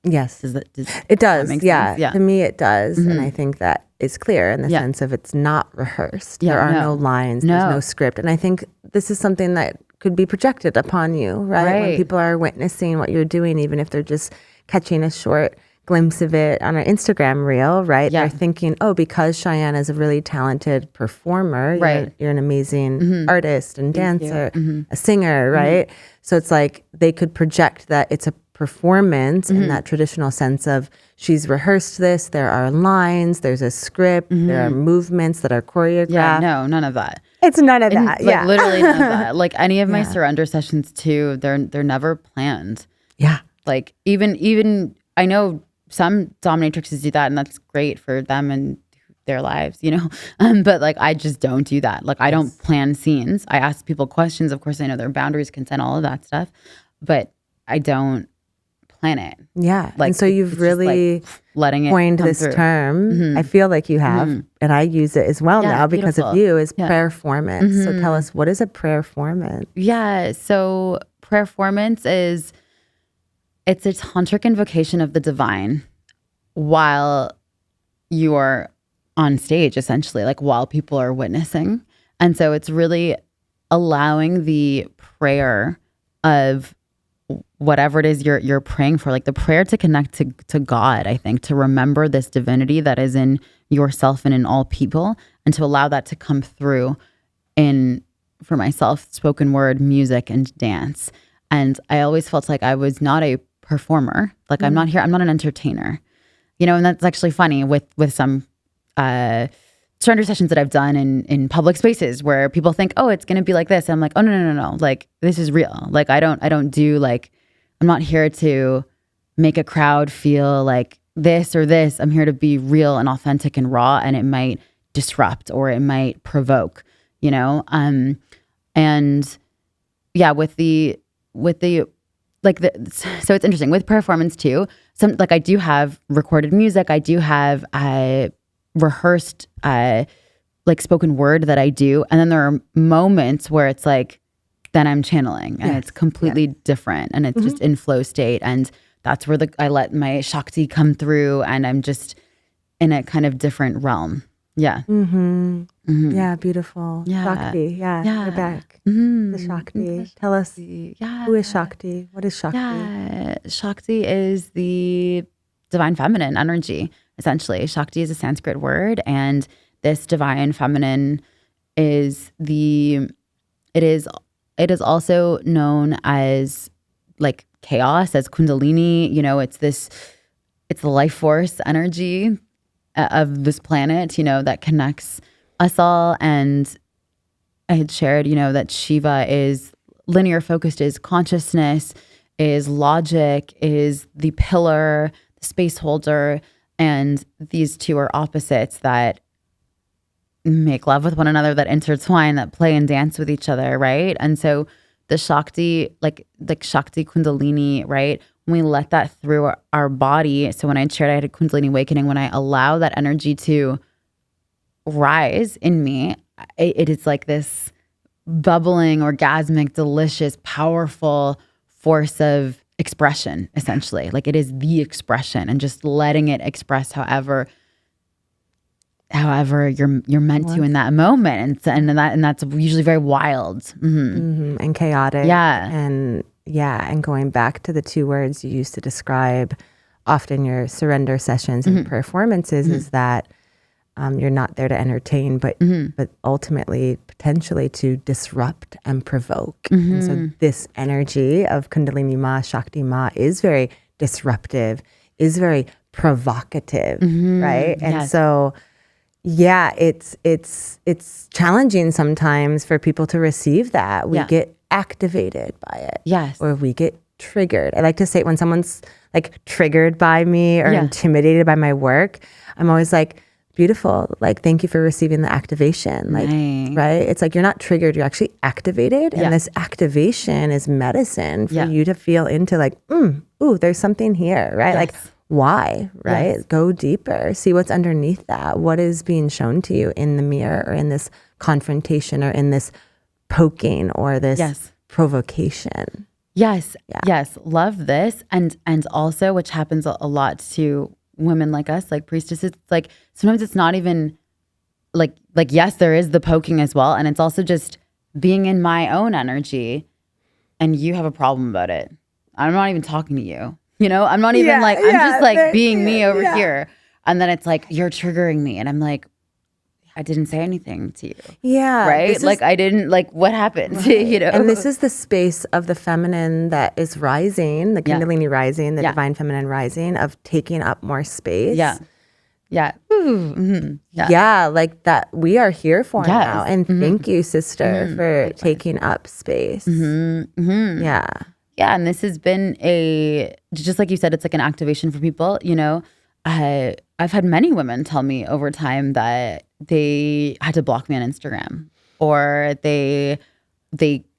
Yes. It does. Yeah. To me, it does. And I think that is clear in the sense of it's not rehearsed. There are no lines. There's no script. And I think this is something that could be projected upon you, right? When people are witnessing what you're doing, even if they're just catching a short glimpse of it on our Instagram reel, right? Yeah. They're thinking, oh, because Cheyenne is a really talented performer, Right. you're an amazing artist and Thank dancer, you. a singer, right? So it's like they could project that it's a performance in that traditional sense of she's rehearsed this, there are lines, there's a script, there are movements that are choreographed. Yeah, no, none of that. It's none of that. Like literally none of that. Like any of my surrender sessions too, they're never planned. Yeah. Like even I know some dominatrixes do that, and that's great for them and their lives, you know. But like I just don't do that. Like I don't plan scenes. I ask people questions. Of course, I know their boundaries, consent, all of that stuff, but I don't plan it. Yeah. Like and so you've really letting it coined come this through. term. I feel like you have, and I use it as well now because of you, is prayerformance. So tell us, what is a prayerformance? Yeah. So prayerformance it's a tantric invocation of the divine while you are on stage, essentially, like while people are witnessing. And so it's really allowing the prayer of whatever it is you're praying for, like the prayer to connect to God, I think, to remember this divinity that is in yourself and in all people, and to allow that to come through in, for myself, spoken word, music, and dance. And I always felt like I was not a performer. Like I'm not an entertainer, you know. And that's actually funny with some surrender sessions that I've done in public spaces where people think, oh, it's going to be like this. And I'm like, oh, no. Like this is real. Like I don't do like, I'm not here to make a crowd feel like this or this. I'm here to be real and authentic and raw, and it might disrupt or it might provoke, you know? And yeah, so it's interesting with performance too. Some, like I do have recorded music. I do have rehearsed like spoken word that I do. And then there are moments where it's like, then I'm channeling and it's completely different, and it's just in flow state. And that's where I let my Shakti come through, and I'm just in a kind of different realm. Yeah. Yeah, beautiful. Yeah. Shakti. Yeah. We're back. The Shakti. Tell us, who is Shakti? What is Shakti? Yeah. Shakti is the divine feminine energy, essentially. Shakti is a Sanskrit word, and this divine feminine is it is also known as like chaos, as Kundalini. You know, it's the life force energy of this planet, you know, that connects us all. And I had shared, you know, that Shiva is linear focused, is consciousness, is logic, is the pillar, the space holder. And these two are opposites that make love with one another, that intertwine, that play and dance with each other, right? And so the Shakti, like Shakti Kundalini, right? When we let that through our body. So when I shared I had a Kundalini awakening, when I allow that energy to rise in me, it is like this bubbling, orgasmic, delicious, powerful force of expression, essentially. Like it is the expression, and just letting it express however you're meant to in that moment, and that's usually very wild and chaotic. And going back to the two words you used to describe often your surrender sessions and performances is that you're not there to entertain, but ultimately potentially to disrupt and provoke. And so this energy of Kundalini Ma, Shakti Ma is very disruptive, is very provocative, right? And so yeah, it's challenging sometimes for people to receive that. We get activated by it. Yes. Or we get triggered. I like to say when someone's like triggered by me or intimidated by my work, I'm always like, beautiful. Like, thank you for receiving the activation. Like, right? It's like you're not triggered, you're actually activated. And this activation is medicine for you to feel into like, ooh, there's something here, right? Like, why, right? Yes. Go deeper. See what's underneath that. What is being shown to you in the mirror or in this confrontation or in this poking or this provocation? Yes. Yes. Love this. And also, which happens a lot to women like us, like priestesses, it's like sometimes it's not even like yes, there is the poking as well. And it's also just being in my own energy, and you have a problem about it. I'm not even talking to you. I'm not even like, I'm just like being me over yeah. here. And then it's like, you're triggering me. And I'm like, I didn't say anything to you. Yeah. Right? Like I didn't, like what happened? Right. And this is the space of the feminine that is rising, the Kundalini rising, the divine feminine rising, of taking up more space. Yeah. Yeah. Ooh, yeah. Like that we are here for now. And thank you, sister, for taking up space. Yeah. Yeah. And this has been just like you said, it's like an activation for people, I've had many women tell me over time that they had to block me on Instagram, or they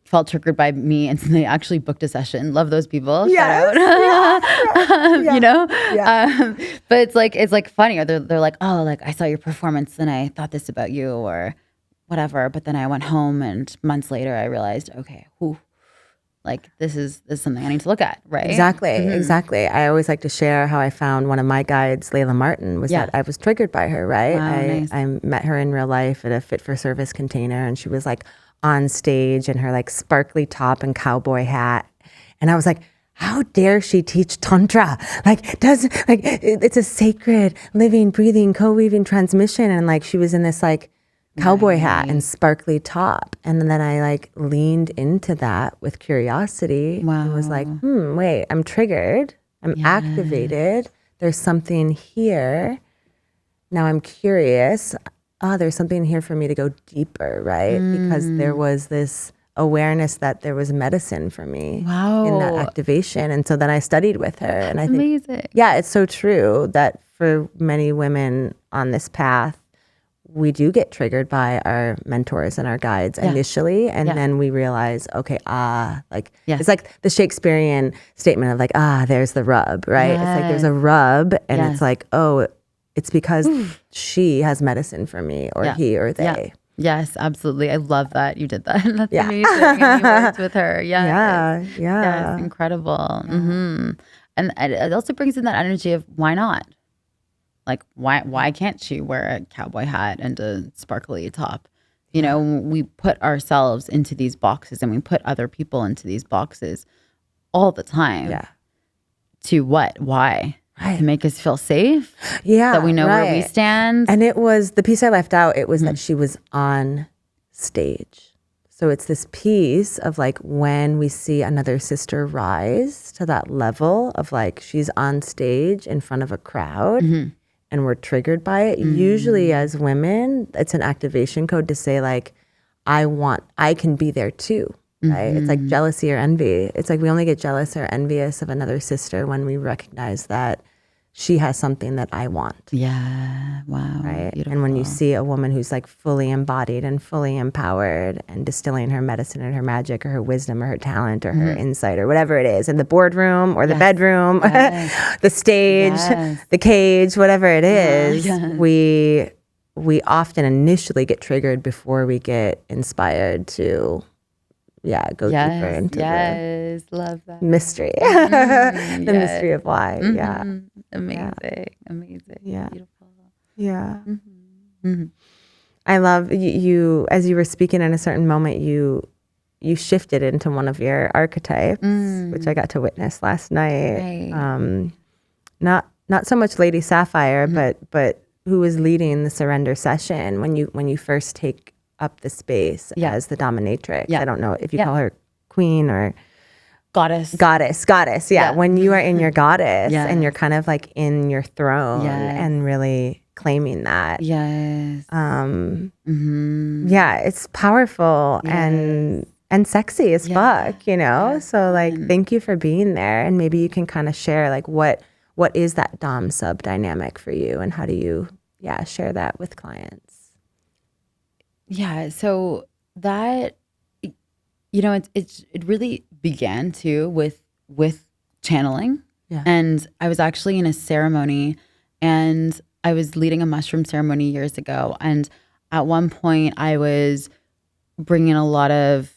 felt triggered by me and they actually booked a session. Love those people. Yes. Shout out. But it's like funny, or they're like, oh, like I saw your performance and I thought this about you or whatever. But then I went home and months later I realized, okay, like this is something I need to look at, right? Exactly. I always like to share how I found one of my guides, Layla Martin, was that I was triggered by her, right? Wow, nice. I met her in real life at a Fit for Service container, and she was like on stage in her like sparkly top and cowboy hat. And I was like, how dare she teach Tantra? Like, it's a sacred, living, breathing, co-weaving transmission. And like, she was in this like cowboy hat and sparkly top. And then I like leaned into that with curiosity and was like, wait, I'm triggered. I'm activated. There's something here. Now I'm curious. There's something here for me to go deeper, right? Because there was this awareness that there was medicine for me in that activation. And so then I studied with her. And I think, it's so true that for many women on this path, we do get triggered by our mentors and our guides initially. And then we realize, okay, it's like the Shakespearean statement of like, there's the rub, right? It's like there's a rub and it's like, oh, it's because she has medicine for me, or he or they. Yeah. Yes, absolutely. I love that you did that. That's amazing. And you worked with her. Yeah. Yes, incredible. And it also brings in that energy of why not? Like, why can't she wear a cowboy hat and a sparkly top? We put ourselves into these boxes and we put other people into these boxes all the time. Yeah. To what? Why? Right. To make us feel safe? Yeah. That we know where we stand? And it was, the piece I left out, it was that she was on stage. So it's this piece of like when we see another sister rise to that level of like she's on stage in front of a crowd. And we're triggered by it. Usually as women, it's an activation code to say like, I can be there too, right? It's like jealousy or envy. It's like we only get jealous or envious of another sister when we recognize that she has something that I want. Yeah, wow. Right? Beautiful. And when you see a woman who's like fully embodied and fully empowered and distilling her medicine and her magic or her wisdom or her talent or her insight or whatever it is in the boardroom or the bedroom, the stage, the cage, whatever it is, we often initially get triggered before we get inspired to go deeper into the love that mystery. The mystery of why. Amazing. Yeah. Beautiful. Yeah. I love you as you were speaking in a certain moment, you shifted into one of your archetypes, which I got to witness last night. Right. Not so much Lady Sapphire, but who was leading the surrender session when you first take up the space as the dominatrix. I don't know if you call her queen or goddess. Yeah. When you are in your goddess and you're kind of like in your throne and really claiming that. Yes. Yeah, it's powerful and sexy as fuck, So like, thank you for being there. And maybe you can kind of share like what is that dom sub dynamic for you, and how do you share that with clients? Yeah, so that, it really began too with channeling. Yeah. And I was actually in a ceremony, and I was leading a mushroom ceremony years ago. And at one point I was bringing a lot of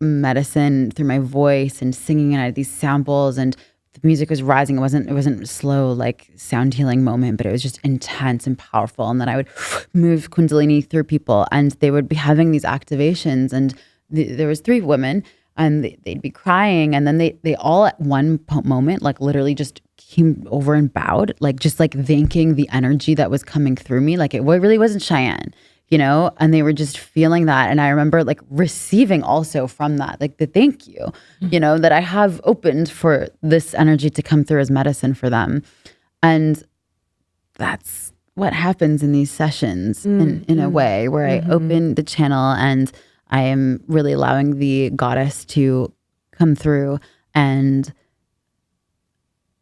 medicine through my voice and singing, and I had these samples, and the music was rising. It wasn't slow like sound healing moment, but it was just intense and powerful. And then I would move Kundalini through people, and they would be having these activations. And there was 3 women, and they'd be crying, and then they all at one moment like literally just came over and bowed, like just like thanking the energy that was coming through me. Like it really wasn't Cheyenne, and they were just feeling that. And I remember like receiving also from that, like the thank you, that I have opened for this energy to come through as medicine for them. And that's what happens in these sessions in a way where I open the channel and I am really allowing the goddess to come through and,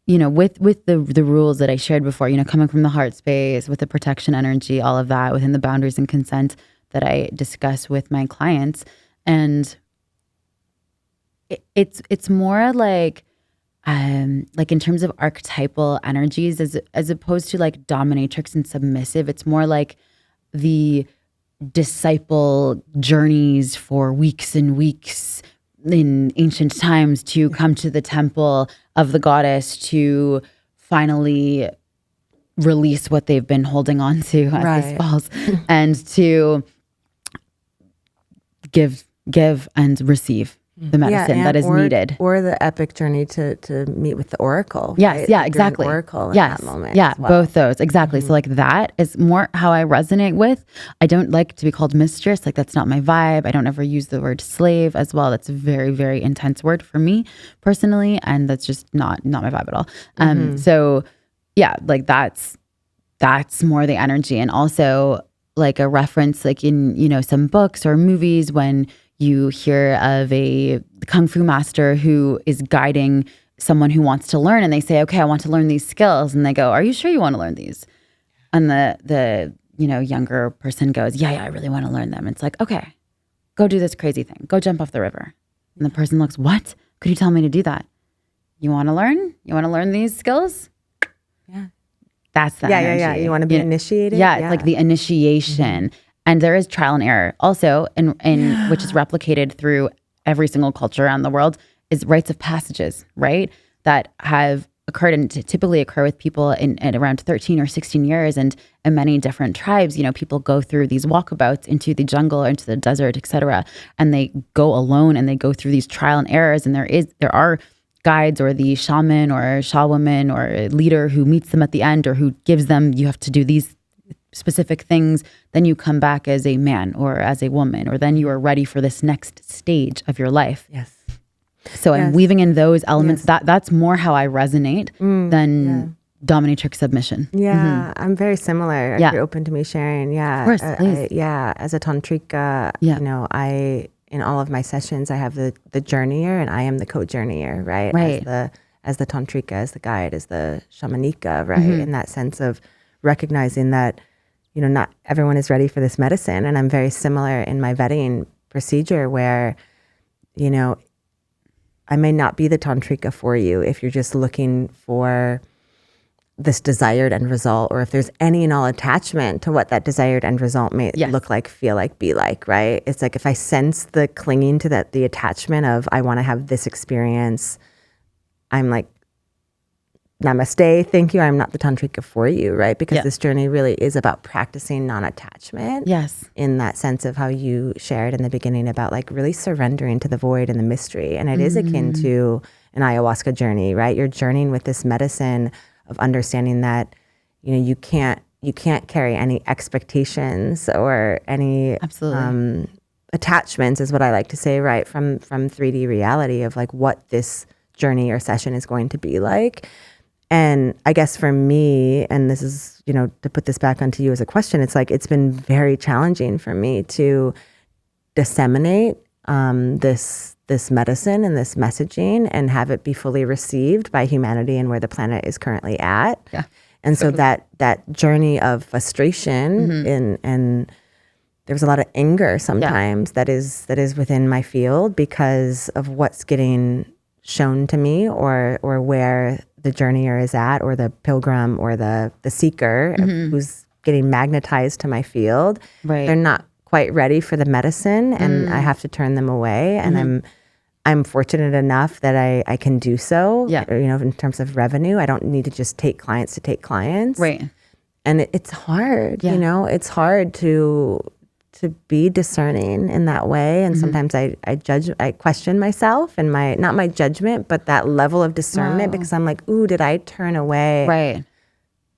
with the rules that I shared before, coming from the heart space, with the protection energy, all of that within the boundaries and consent that I discuss with my clients. And it's more like in terms of archetypal energies, as opposed to like dominatrix and submissive, it's more like the disciple journeys for weeks and weeks in ancient times to come to the temple of the goddess to finally release what they've been holding on to as this falls, and to give and receive the medicine that is needed. Or the epic journey to meet with the oracle. Yes, right? yeah, exactly. Oracle in that moment. Yeah, as well. both those. Exactly. So like that is more how I resonate with. I don't like to be called mistress. Like that's not my vibe. I don't ever use the word slave as well. That's a very, very intense word for me personally. And that's just not my vibe at all. So yeah, like that's more the energy. And also like a reference like in, some books or movies when you hear of a kung fu master who is guiding someone who wants to learn, and they say, okay, I want to learn these skills. And they go, are you sure you want to learn these? And the younger person goes, yeah, I really want to learn them. It's like, okay, go do this crazy thing. Go jump off the river. And the person looks, what? Could you tell me to do that? You want to learn? You want to learn these skills? Yeah. That's the energy. Yeah. You want to be initiated? Yeah, it's like the initiation. And there is trial and error also, in which is replicated through every single culture around the world, is rites of passages, right? That have occurred and typically occur with people at around 13 or 16 years. And in many different tribes, people go through these walkabouts into the jungle or into the desert, et cetera. And they go alone and they go through these trial and errors. And there are guides or the shaman or shawoman or a leader who meets them at the end or who gives them, you have to do these specific things, then you come back as a man or as a woman, or then you are ready for this next stage of your life. Yes. So I'm weaving in those elements. That's more how I resonate than dominatrix submission. Yeah, I'm very similar. If you're open to me sharing. Yeah. Of course, please. As a tantrika, I in all of my sessions I have the journeyer and I am the co-journeyer, right? As the tantrika, as the guide, as the shamanika, right? In that sense of recognizing that not everyone is ready for this medicine. And I'm very similar in my vetting procedure where, I may not be the tantrika for you if you're just looking for this desired end result, or if there's any and all attachment to what that desired end result may look like, feel like, be like, right? It's like if I sense the clinging to the attachment of, I want to have this experience, I'm like, namaste, thank you, I'm not the tantrika for you, right? Because this journey really is about practicing non-attachment. Yes. In that sense of how you shared in the beginning about like really surrendering to the void and the mystery. And it is akin to an ayahuasca journey, right? You're journeying with this medicine of understanding that, you can't carry any expectations or any attachments, is what I like to say, right? From 3D reality of like what this journey or session is going to be like. And I guess for me, and this is, to put this back onto you as a question, it's like, it's been very challenging for me to disseminate this medicine and this messaging and have it be fully received by humanity and where the planet is currently at. Yeah. And so that journey of frustration and there was a lot of anger sometimes that is within my field because of what's getting shown to me or where the journeyer is at, or the pilgrim or the seeker who's getting magnetized to my field. Right. They're not quite ready for the medicine and I have to turn them away. And I'm fortunate enough that I can do so. Yeah. In terms of revenue, I don't need to just take clients to take clients. Right. And it's hard, it's hard to to be discerning in that way. And sometimes I question myself and not my judgment, but that level of discernment, because I'm like, ooh, did I turn away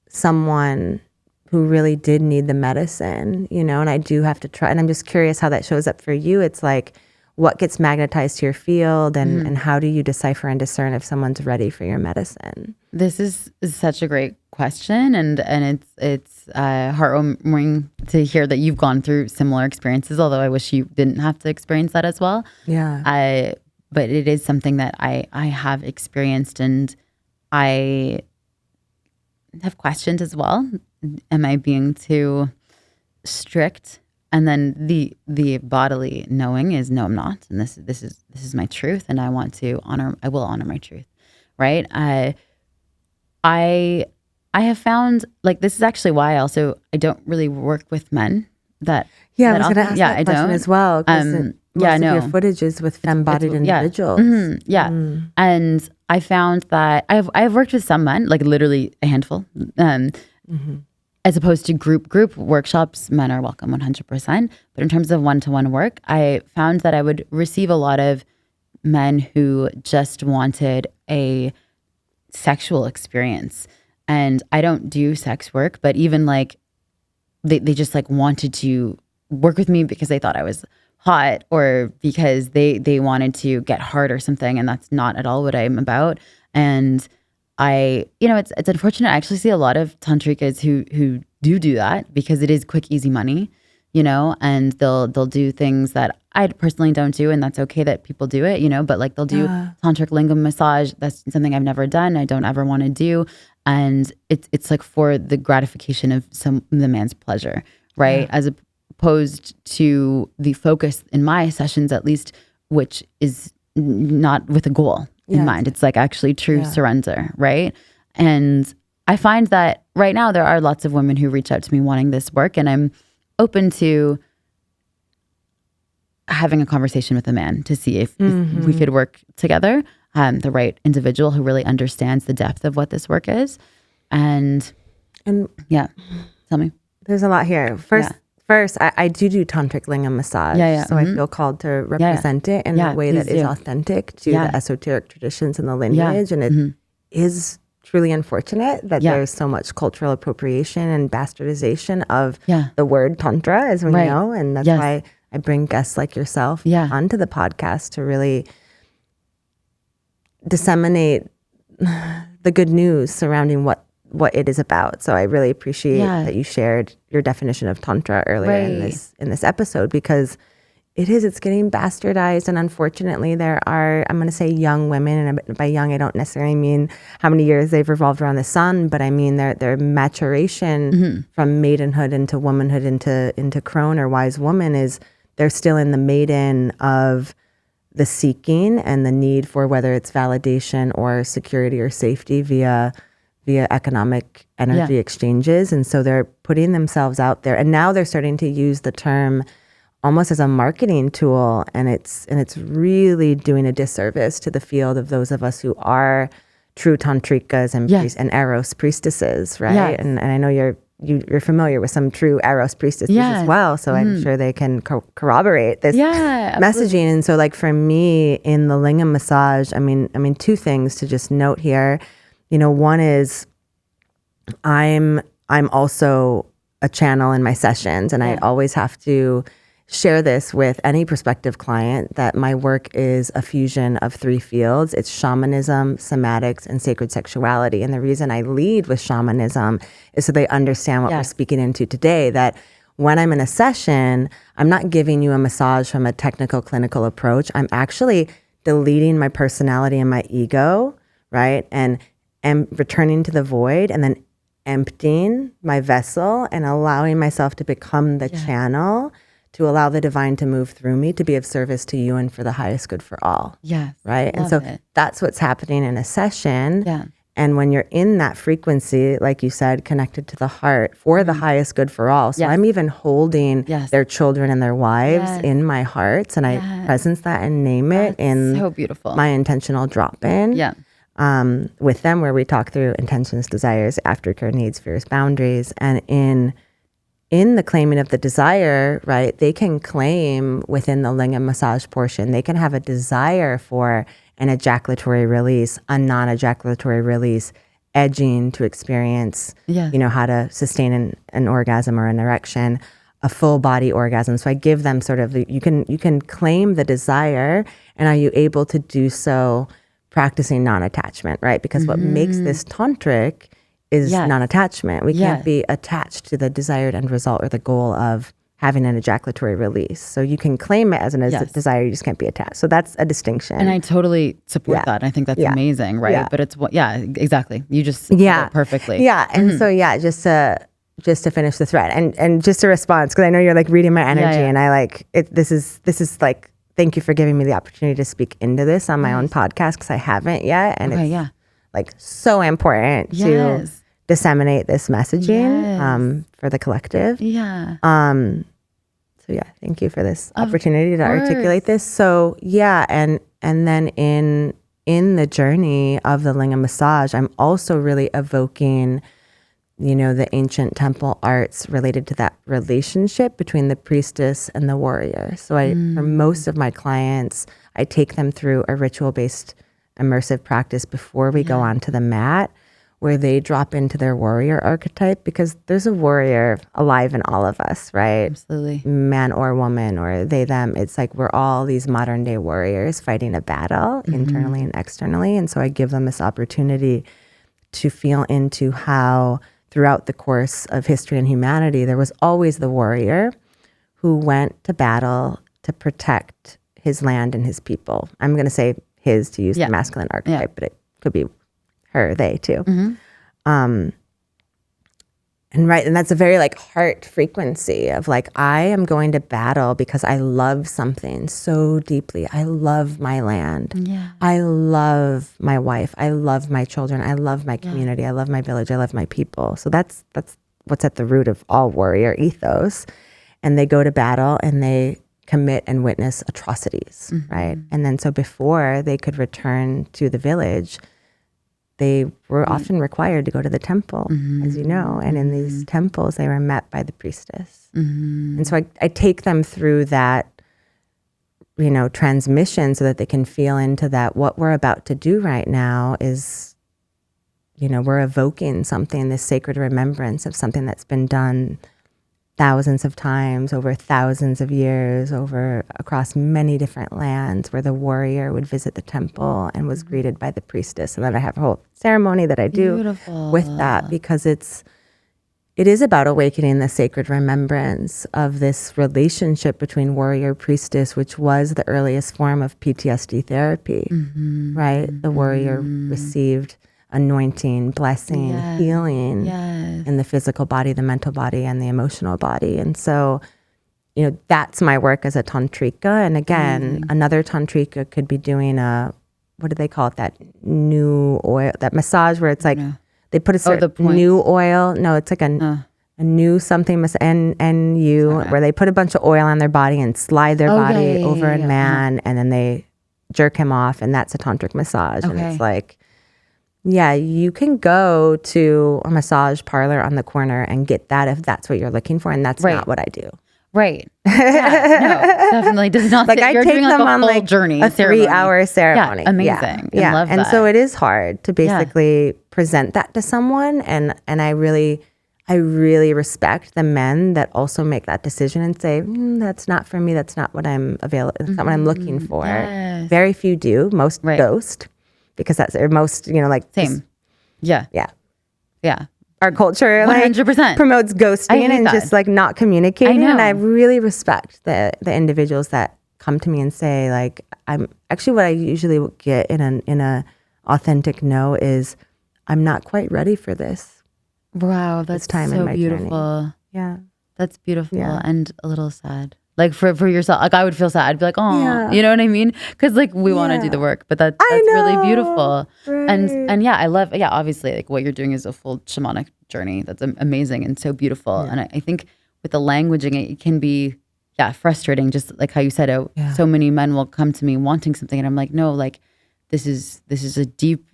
someone who really did need the medicine, and I do have to try. And I'm just curious how that shows up for you. It's like, what gets magnetized to your field, and how do you decipher and discern if someone's ready for your medicine? This is such a great question, and it's heartwarming to hear that you've gone through similar experiences, although I wish you didn't have to experience that as well. Yeah. But it is something that I have experienced, and I have questioned as well. Am I being too strict? And then the bodily knowing is, no, I'm not, and this is my truth, and I will honor my truth, right? I have found, like, this is actually why I don't really work with men. I was going to ask that question as well. Most of your footage is with embodied individuals. And I found that I've worked with some men, like literally a handful. As opposed to group workshops, men are welcome 100%. But in terms of one-to-one work, I found that I would receive a lot of men who just wanted a sexual experience. And I don't do sex work, but even like they just like wanted to work with me because they thought I was hot, or because they wanted to get hard or something. And that's not at all what I'm about. And it's unfortunate. I actually see a lot of tantrikas who do that because it is quick, easy money, and they'll do things that I personally don't do, and that's okay that people do it, but like they'll do tantric lingam massage. That's something I've never done. I don't ever want to do, and it's like for the gratification of the man's pleasure, right? As opposed to the focus in my sessions, at least, which is not with a goal in mind. It's like actually true surrender, right? And I find that right now there are lots of women who reach out to me wanting this work, and I'm open to having a conversation with a man to see if we could work together, the right individual who really understands the depth of what this work is. And yeah, tell me. There's a lot here. First, I do tantric lingam massage, so I feel called to represent it in a way that is authentic to the esoteric traditions and the lineage, and it is truly unfortunate that there's so much cultural appropriation and bastardization of the word tantra, as we know, and that's why I bring guests like yourself onto the podcast to really disseminate the good news surrounding what it is about. So I really appreciate that you shared your definition of tantra earlier in this episode, because it's getting bastardized, and unfortunately there are, I'm going to say, young women, and by young I don't necessarily mean how many years they've revolved around the sun, but I mean their maturation from maidenhood into womanhood into crone or wise woman is they're still in the maiden of the seeking and the need for whether it's validation or security or safety via economic energy exchanges. And so they're putting themselves out there, and now they're starting to use the term almost as a marketing tool, and it's really doing a disservice to the field of those of us who are true tantrikas and Eros priestesses, right? And I know you're familiar with some true Eros priestesses as well, so I'm sure they can corroborate this messaging. And so, like, for me in the lingam massage, I mean two things to just note here. One is I'm also a channel in my sessions, and I always have to share this with any prospective client that my work is a fusion of three fields. It's shamanism, somatics, and sacred sexuality. And the reason I lead with shamanism is so they understand what we're speaking into today, that when I'm in a session, I'm not giving you a massage from a technical clinical approach. I'm actually deleting my personality and my ego, right? And returning to the void, and then emptying my vessel and allowing myself to become the channel to allow the divine to move through me to be of service to you and for the highest good for all. Yes. Right? And so that's what's happening in a session. Yeah. And when you're in that frequency, like you said, connected to the heart for the highest good for all. So I'm even holding their children and their wives in my hearts, and I presence that and name it in so beautiful. My intentional drop-in. Yeah. With them, where we talk through intentions, desires, aftercare needs, fears, boundaries, and in in the claiming of the desire, right, they can claim within the lingam massage portion, they can have a desire for an ejaculatory release, a non-ejaculatory release, edging to experience, how to sustain an orgasm or an erection, a full body orgasm. So I give them sort of, you can claim the desire, and are you able to do so practicing non-attachment, right? Because what makes this tantric is non-attachment. We can't be attached to the desired end result or the goal of having an ejaculatory release. So you can claim it as an desire, you just can't be attached. So that's a distinction. And I totally support that. I think that's amazing, right? But it's exactly. You just said it perfectly. Yeah. And so just to finish the thread and just a response, because I know you're like reading my energy and I like it. This is like, thank you for giving me the opportunity to speak into this on my own podcast, because I haven't yet. And it's like so important to disseminate this messaging for the collective. So thank you for this opportunity to articulate this. So and then in the journey of the lingam massage, I'm also really evoking, the ancient temple arts related to that relationship between the priestess and the warrior. So for most of my clients, I take them through a ritual-based immersive practice before we go onto the mat, where they drop into their warrior archetype, because there's a warrior alive in all of us, right? Absolutely. Man or woman or they, them. It's like we're all these modern day warriors fighting a battle internally and externally. And so I give them this opportunity to feel into how throughout the course of history and humanity, there was always the warrior who went to battle to protect his land and his people. I'm going to say his to use the masculine archetype, but it could be her, they too. And that's a very like heart frequency of like, I am going to battle because I love something so deeply. I love my land. I love my wife. I love my children. I love my community. I love my village. I love my people. So that's what's at the root of all warrior ethos. And they go to battle and they commit and witness atrocities, right? And then so before they could return to the village, they were often required to go to the temple, as you know. And in these temples, they were met by the priestess. And so I take them through that, transmission so that they can feel into that. What we're about to do right now is, we're evoking something, this sacred remembrance of something that's been done thousands of times, over thousands of years, across many different lands, where the warrior would visit the temple and was greeted by the priestess. And then I have a whole ceremony that I do with that, because it is about awakening the sacred remembrance of this relationship between warrior priestess, which was the earliest form of PTSD therapy, right? The warrior received anointing, blessing, healing in the physical body, the mental body, and the emotional body. And so, that's my work as a tantrika. And again, another tantrika could be doing what do they call it? That new oil, that massage where it's like, they put a certain new oil. No, it's like a new something, where they put a bunch of oil on their body and slide their body over a man, and then they jerk him off. And that's a tantric massage. And it's like, you can go to a massage parlor on the corner and get that if that's what you're looking for. And that's not what I do. Right. No, definitely does not. Like I you're take doing them like on like journey, a 3-hour ceremony. Yeah, amazing. Yeah. Love and that. so it is hard to basically present that to someone. And I really respect the men that also make that decision and say, that's not for me. That's not what I'm That's not what I'm looking for. Yes. Very few do. Most ghost. Because that's most, like same. Yeah. Our culture 100% promotes ghosting and just like not communicating. And I really respect the individuals that come to me and say like, I'm actually what I usually get in a authentic no is I'm not quite ready for this. Wow, that's time so in my beautiful. Journey. Yeah. That's beautiful and a little sad. Like for yourself, like I would feel sad. I'd be like, oh, you know what I mean? Because like we want to do the work, but that's really beautiful. Right. And I love, obviously like what you're doing is a full shamanic journey. That's amazing and so beautiful. And I think with the languaging, it can be, frustrating. Just like how you said, so many men will come to me wanting something. And I'm like, no, like this is deep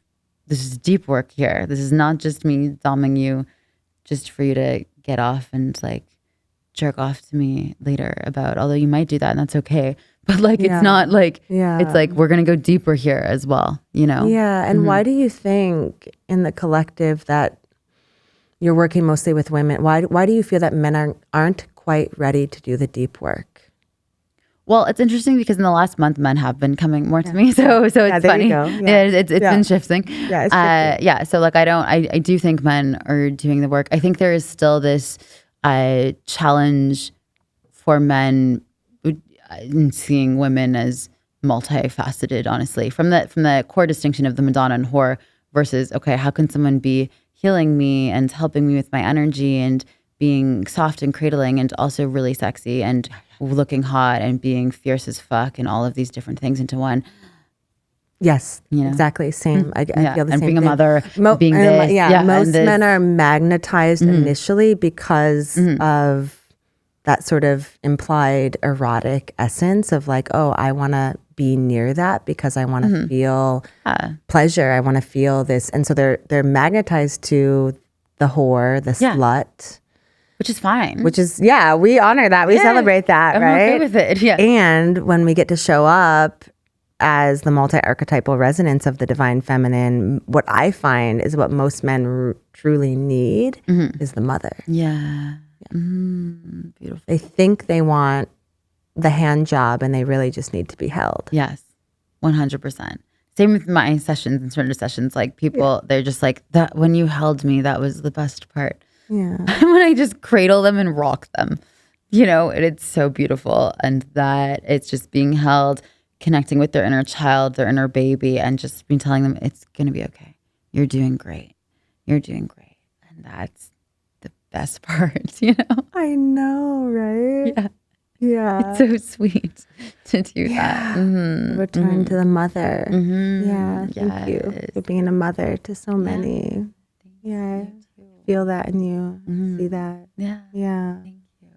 work here. This is not just me doming you just for you to get off and like jerk off to me later about, although you might do that and that's okay. But like, it's not like, it's like, we're going to go deeper here as well, you know? Yeah. And why do you think in the collective that you're working mostly with women? Why do you feel that men aren't quite ready to do the deep work? Well, it's interesting because in the last month, men have been coming more to me. So it's funny. It's been shifting. Yeah, it's shifting. So like, I do think men are doing the work. I think there is still this challenge for men in seeing women as multifaceted, honestly, from the core distinction of the Madonna and whore versus, okay, how can someone be healing me and helping me with my energy and being soft and cradling and also really sexy and looking hot and being fierce as fuck and all of these different things into one. Yes, exactly. Same. I feel the same and being thing. A mother, being this. Most men are magnetized initially because of that sort of implied erotic essence of like, oh, I want to be near that because I want to feel pleasure. I want to feel this. And so they're magnetized to the whore, the slut. Which is fine. Which is, we honor that. We celebrate that, I'm right? okay with it, yeah. And when we get to show up as the multi-archetypal resonance of the divine feminine, what I find is what most men truly need is the mother. Yeah. Beautiful. They think they want the hand job and they really just need to be held. Yes, 100%. Same with my sessions and surrender sessions. Like people, they're just like, that when you held me, that was the best part. Yeah. When I just cradle them and rock them, and it's so beautiful. And that it's just being held, connecting with their inner child, their inner baby, and just been telling them it's going to be okay. You're doing great. You're doing great. And that's the best part, I know, right? Yeah. Yeah. It's so sweet to do that. Return to the mother. Yeah. Yes. Thank you for being a mother to so many. Yeah. Feel that in you. See that. Yeah. Yeah. Thank you.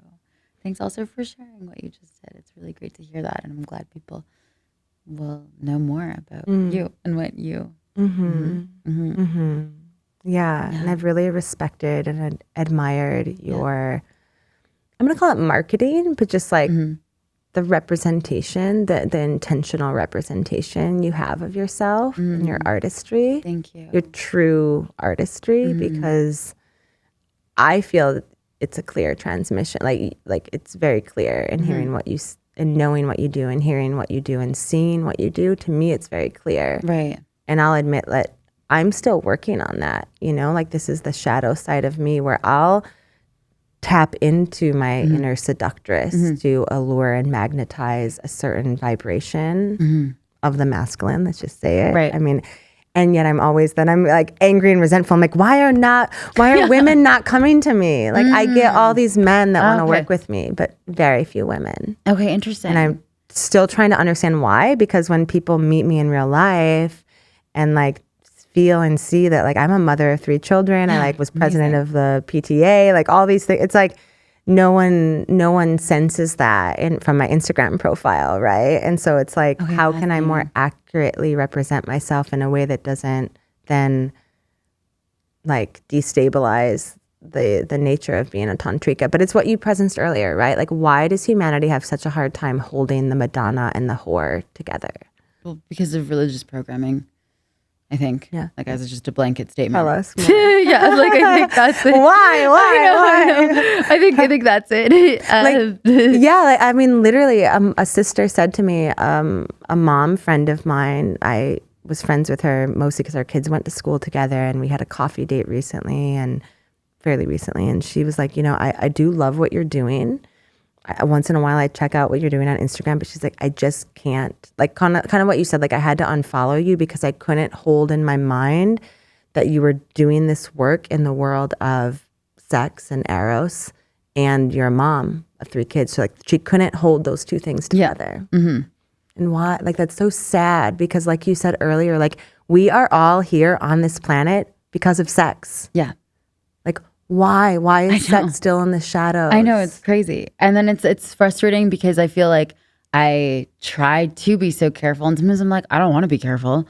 Thanks also for sharing what you just said. It's really great to hear that. And I'm glad people will know more about you and what you. Yeah. And I've really respected and admired your, I'm going to call it marketing, but just like the representation, the intentional representation you have of yourself and your artistry. Thank you. Your true artistry, because I feel it's a clear transmission. Like it's very clear in hearing what you, and knowing what you do and hearing what you do and seeing what you do. To me, it's very clear. Right. And I'll admit that I'm still working on that, like this is the shadow side of me where I'll tap into my inner seductress to allure and magnetize a certain vibration of the masculine, let's just say it. Right. I mean, and yet I'm like angry and resentful. I'm like, why are women not coming to me? Like I get all these men that want to work with me, but very few women. Okay, interesting. And I'm still trying to understand why, because when people meet me in real life and like feel and see that like I'm a mother of 3 children, I like was president of the PTA, like all these things, it's like no one senses that from my Instagram profile, right? And so it's like, how can I more accurately represent myself in a way that doesn't then like destabilize the nature of being a tantrika? But it's what you presenced earlier, right? Like, why does humanity have such a hard time holding the Madonna and the whore together? Well, because of religious programming, I think. Yeah. Like as just a blanket statement. Tell us more. Yeah, like I think that's it. Why? I think that's it. I mean, literally, a sister said to me, a mom friend of mine, I was friends with her mostly because our kids went to school together, and we had a coffee date fairly recently, and she was like, I do love what you're doing. Once in a while I check out what you're doing on Instagram, but she's like, I just can't, like kind of what you said, like I had to unfollow you because I couldn't hold in my mind that you were doing this work in the world of sex and eros, and you're a mom of 3 kids. So like she couldn't hold those 2 things together. And why? Like that's so sad, because like you said earlier, like we are all here on this planet because of sex. Yeah. Like why is sex still in the shadows? I know, it's crazy. And then it's frustrating because I feel like I tried to be so careful, and sometimes I'm like, I don't want to be careful.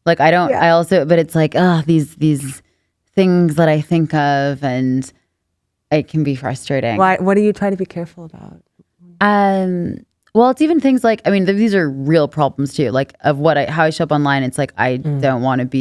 Like I don't, I also, but it's like, these things that I think of, and it can be frustrating. Why? What do you try to be careful about? Well, it's even things like, I mean, these are real problems too. Like of how I show up online. It's like, I don't want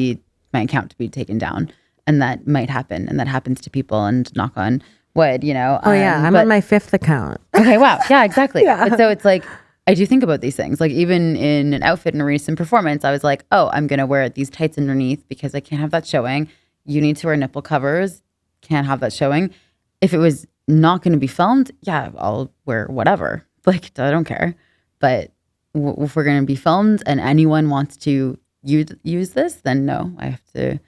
my account to be taken down, and that might happen. And that happens to people, and knock on wood, you know? Oh yeah. I'm on my 5th account. Okay. Wow. Yeah, exactly. Yeah. But so it's like, I do think about these things. Like even in an outfit in a recent performance, I was like, oh, I'm going to wear these tights underneath because I can't have that showing. You need to wear nipple covers. Can't have that showing. If it was not going to be filmed, yeah, I'll wear whatever. Like, I don't care. But if we're going to be filmed and anyone wants to use this, then no, I have to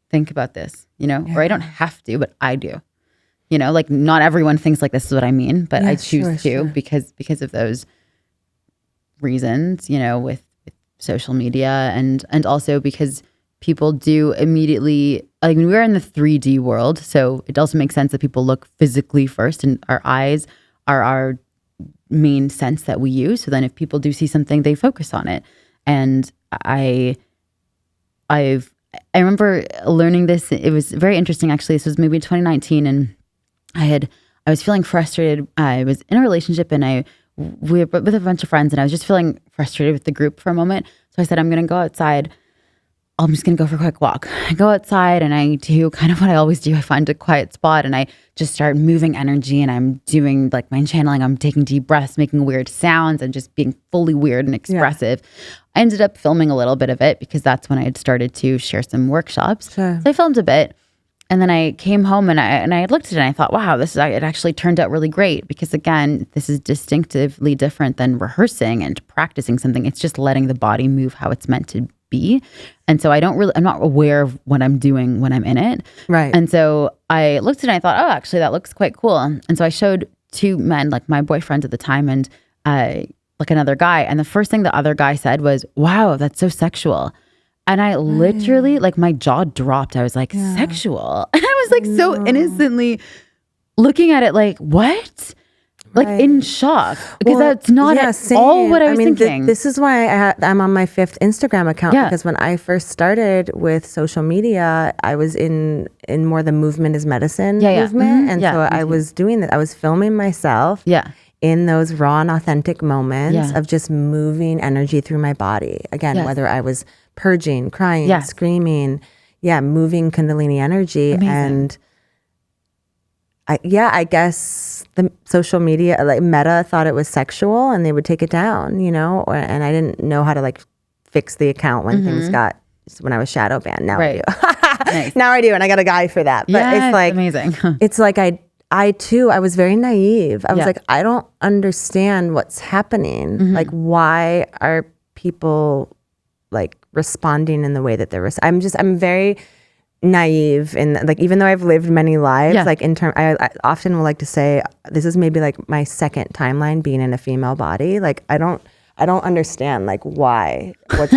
think about this, you know, or I don't have to, but I do, you know, like not everyone thinks like this is what I mean, but I choose to because of those reasons, you know, with social media and also because people do immediately, like we're in the 3D world. So it also makes sense that people look physically first, and our eyes are our main sense that we use. So then if people do see something, they focus on it. And I remember learning this. It was very interesting, actually. This was maybe 2019, and I was feeling frustrated. I was in a relationship, and we were with a bunch of friends, and I was just feeling frustrated with the group for a moment. So I said, I'm going to go outside. I'm just going to go for a quick walk. I go outside and I do kind of what I always do. I find a quiet spot and I just start moving energy, and I'm doing like my channeling. I'm taking deep breaths, making weird sounds, and just being fully weird and expressive. Yeah. I ended up filming a little bit of it because that's when I had started to share some workshops. Sure. So I filmed a bit, and then I came home and I looked at it and I thought, wow, it actually turned out really great, because again, this is distinctively different than rehearsing and practicing something. It's just letting the body move how it's meant to be. And so I'm not aware of what I'm doing when I'm in it. Right. And so I looked at it and I thought, oh, actually that looks quite cool. And so I showed 2 men, like my boyfriend at the time and like another guy. And the first thing the other guy said was, wow, that's so sexual. And I literally, like my jaw dropped. I was like, sexual. And I was like so innocently looking at it like, what? Like in shock, because that's not at all what I was thinking. This is why I'm on my 5th Instagram account, because when I first started with social media, I was in more the movement is medicine movement. And so I was doing that. I was filming myself in those raw and authentic moments of just moving energy through my body. Again, whether I was purging, crying, screaming, moving Kundalini energy. Amazing. And I guess the social media, like Meta, thought it was sexual and they would take it down, you know, and I didn't know how to like fix the account when things got, when I was shadow banned. Now I do. Nice. Now I do. And I got a guy for that. But it's like, amazing. It's like I too, I was very naive. I was like, I don't understand what's happening. Like, why are people like responding in the way that they're, I'm very naive, and like even though I've lived many lives, like I often will like to say this is maybe like my second timeline being in a female body. Like I don't understand like why what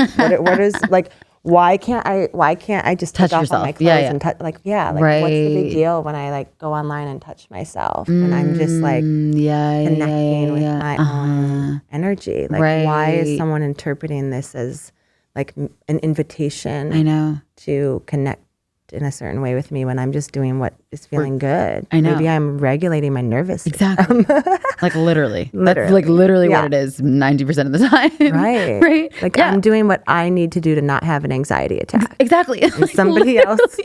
is like why can't I just touch off on my clothes and touch like what's the big deal when I like go online and touch myself and I'm just like connecting with my own energy. Like why is someone interpreting this as like an invitation to connect in a certain way with me when I'm just doing what is feeling good? I know. Maybe I'm regulating my nervous system. Exactly. Like literally. That's like literally what it is 90% of the time. Right. Right. Like I'm doing what I need to do to not have an anxiety attack. Exactly. And like somebody else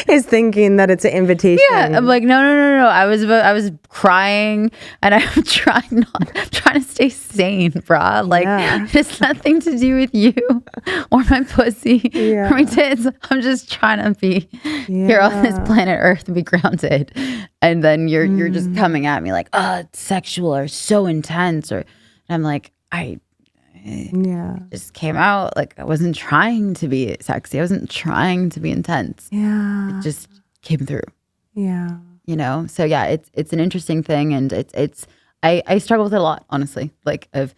is thinking that it's an invitation. Yeah. I'm like, no. I was crying and I'm trying to stay sane, brah. Like it has nothing to do with you or my pussy or my tits. I'm just trying to be here on this planet Earth and be grounded. And then you're just coming at me like, oh, it's sexual or so intense, and I'm like, I just came out like I wasn't trying to be sexy. I wasn't trying to be intense. Yeah. It just came through. Yeah. You know? So yeah, it's an interesting thing, and I struggle with it a lot, honestly. Like of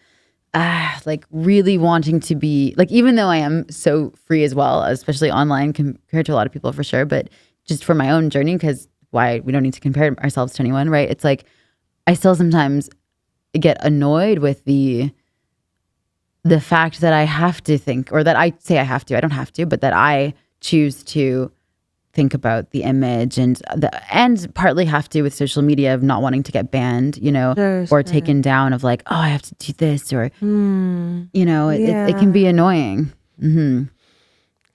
like really wanting to be like, even though I am so free as well, especially online compared to a lot of people for sure, but just for my own journey, because why we don't need to compare ourselves to anyone, right? It's like I still sometimes get annoyed with the fact that I have to think, or that I say I have to, I don't have to, but that I choose to think about the image and partly have to with social media of not wanting to get banned, or taken down of like, oh, I have to do this or, it can be annoying. Mm-hmm.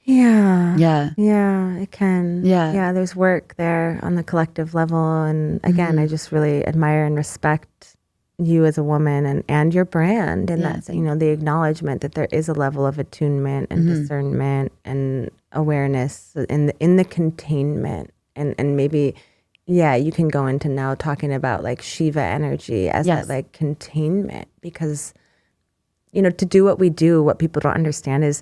Yeah, it can. Yeah, there's work there on the collective level. And again, I just really admire and respect you as a woman and your brand, and that's, the acknowledgement that there is a level of attunement and discernment and awareness in the containment. And maybe, you can go into now talking about like Shiva energy as that like containment, because, to do what we do, what people don't understand is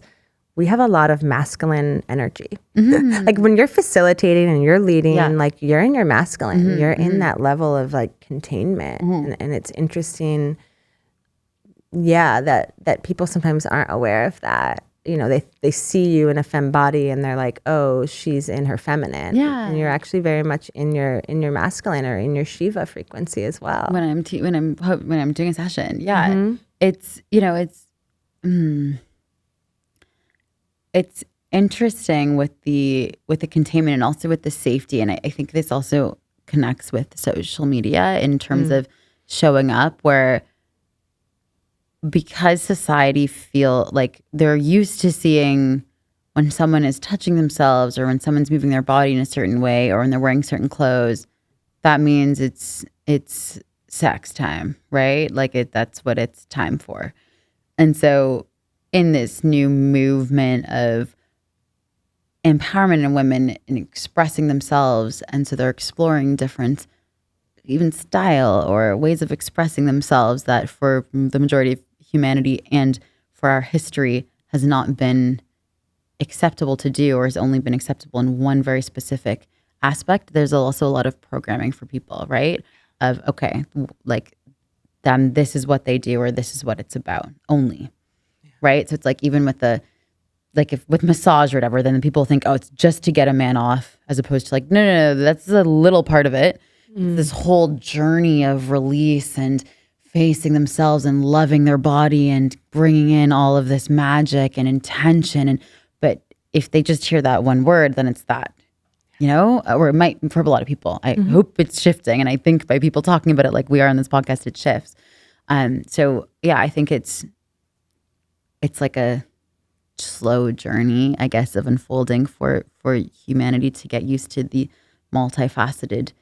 we have a lot of masculine energy. Like when you're facilitating and you're leading, like you're in your masculine, you're in that level of like containment. And it's interesting, that people sometimes aren't aware of that. They see you in a femme body and they're like, oh, she's in her feminine. And you're actually very much in your masculine or in your Shiva frequency as well. When I'm doing a session, it's interesting with the containment and also with the safety. And I think this also connects with social media in terms of showing up, where because society feel like they're used to seeing when someone is touching themselves or when someone's moving their body in a certain way or when they're wearing certain clothes, that means it's sex time, right? Like that's what it's time for. And so in this new movement of empowerment in women and expressing themselves, and so they're exploring different even style or ways of expressing themselves that for the majority of humanity and for our history has not been acceptable to do, or has only been acceptable in one very specific aspect. There's also a lot of programming for people, right? Of, okay, like then this is what they do, or this is what it's about only. Right. So it's like even with with massage or whatever, then people think, oh, it's just to get a man off, as opposed to like, no, that's a little part of it. This whole journey of release and facing themselves and loving their body and bringing in all of this magic and intention. But if they just hear that one word, then it's that, or it might for a lot of people. I hope it's shifting. And I think by people talking about it like we are on this podcast, it shifts. So I think it's like a slow journey, I guess, of unfolding for humanity to get used to the multifaceted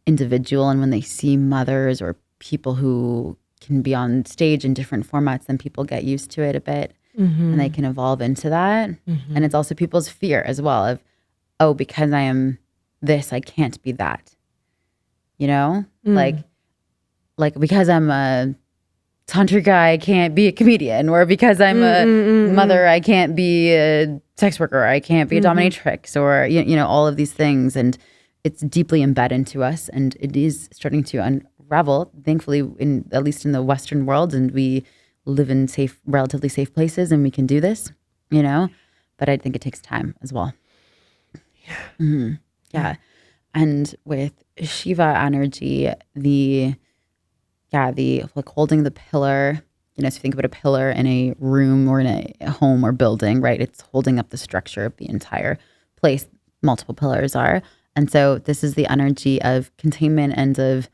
individual. And when they see mothers or people who can be on stage in different formats, then people get used to it a bit and they can evolve into that. And it's also people's fear as well of, oh, because I am this, I can't be that, like because I'm a Tantric guy, I can't be a comedian, or because I'm a mother, I can't be a sex worker, I can't be a dominatrix, or all of these things. And it's deeply embedded into us, and it is starting to unravel, thankfully, at least in the Western world, and we live in relatively safe places, and we can do this, but I think it takes time as well. And with Shiva energy, the like holding the pillar, so think about a pillar in a room or in a home or building, right? It's holding up the structure of the entire place. Multiple pillars are. And so this is the energy of containment and of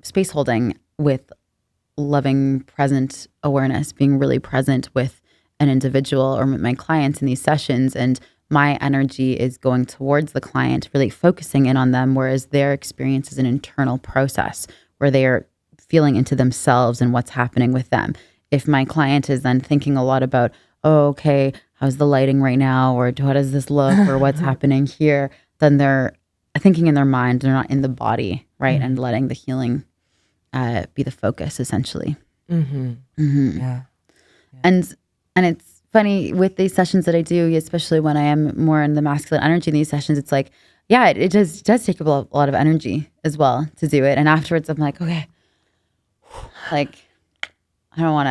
space holding with loving present awareness, being really present with an individual or my clients in these sessions. And my energy is going towards the client, really focusing in on them, whereas their experience is an internal process where they are feeling into themselves and what's happening with them. If my client is then thinking a lot about, oh, okay, how's the lighting right now? Or how does this look? Or what's happening here? Then they're thinking in their mind, they're not in the body, right? And letting the healing be the focus, essentially. Yeah. And it's funny with these sessions that I do, especially when I am more in the masculine energy in these sessions, it's like, it does take a lot of energy as well to do it. And afterwards I'm like, okay, like, I don't want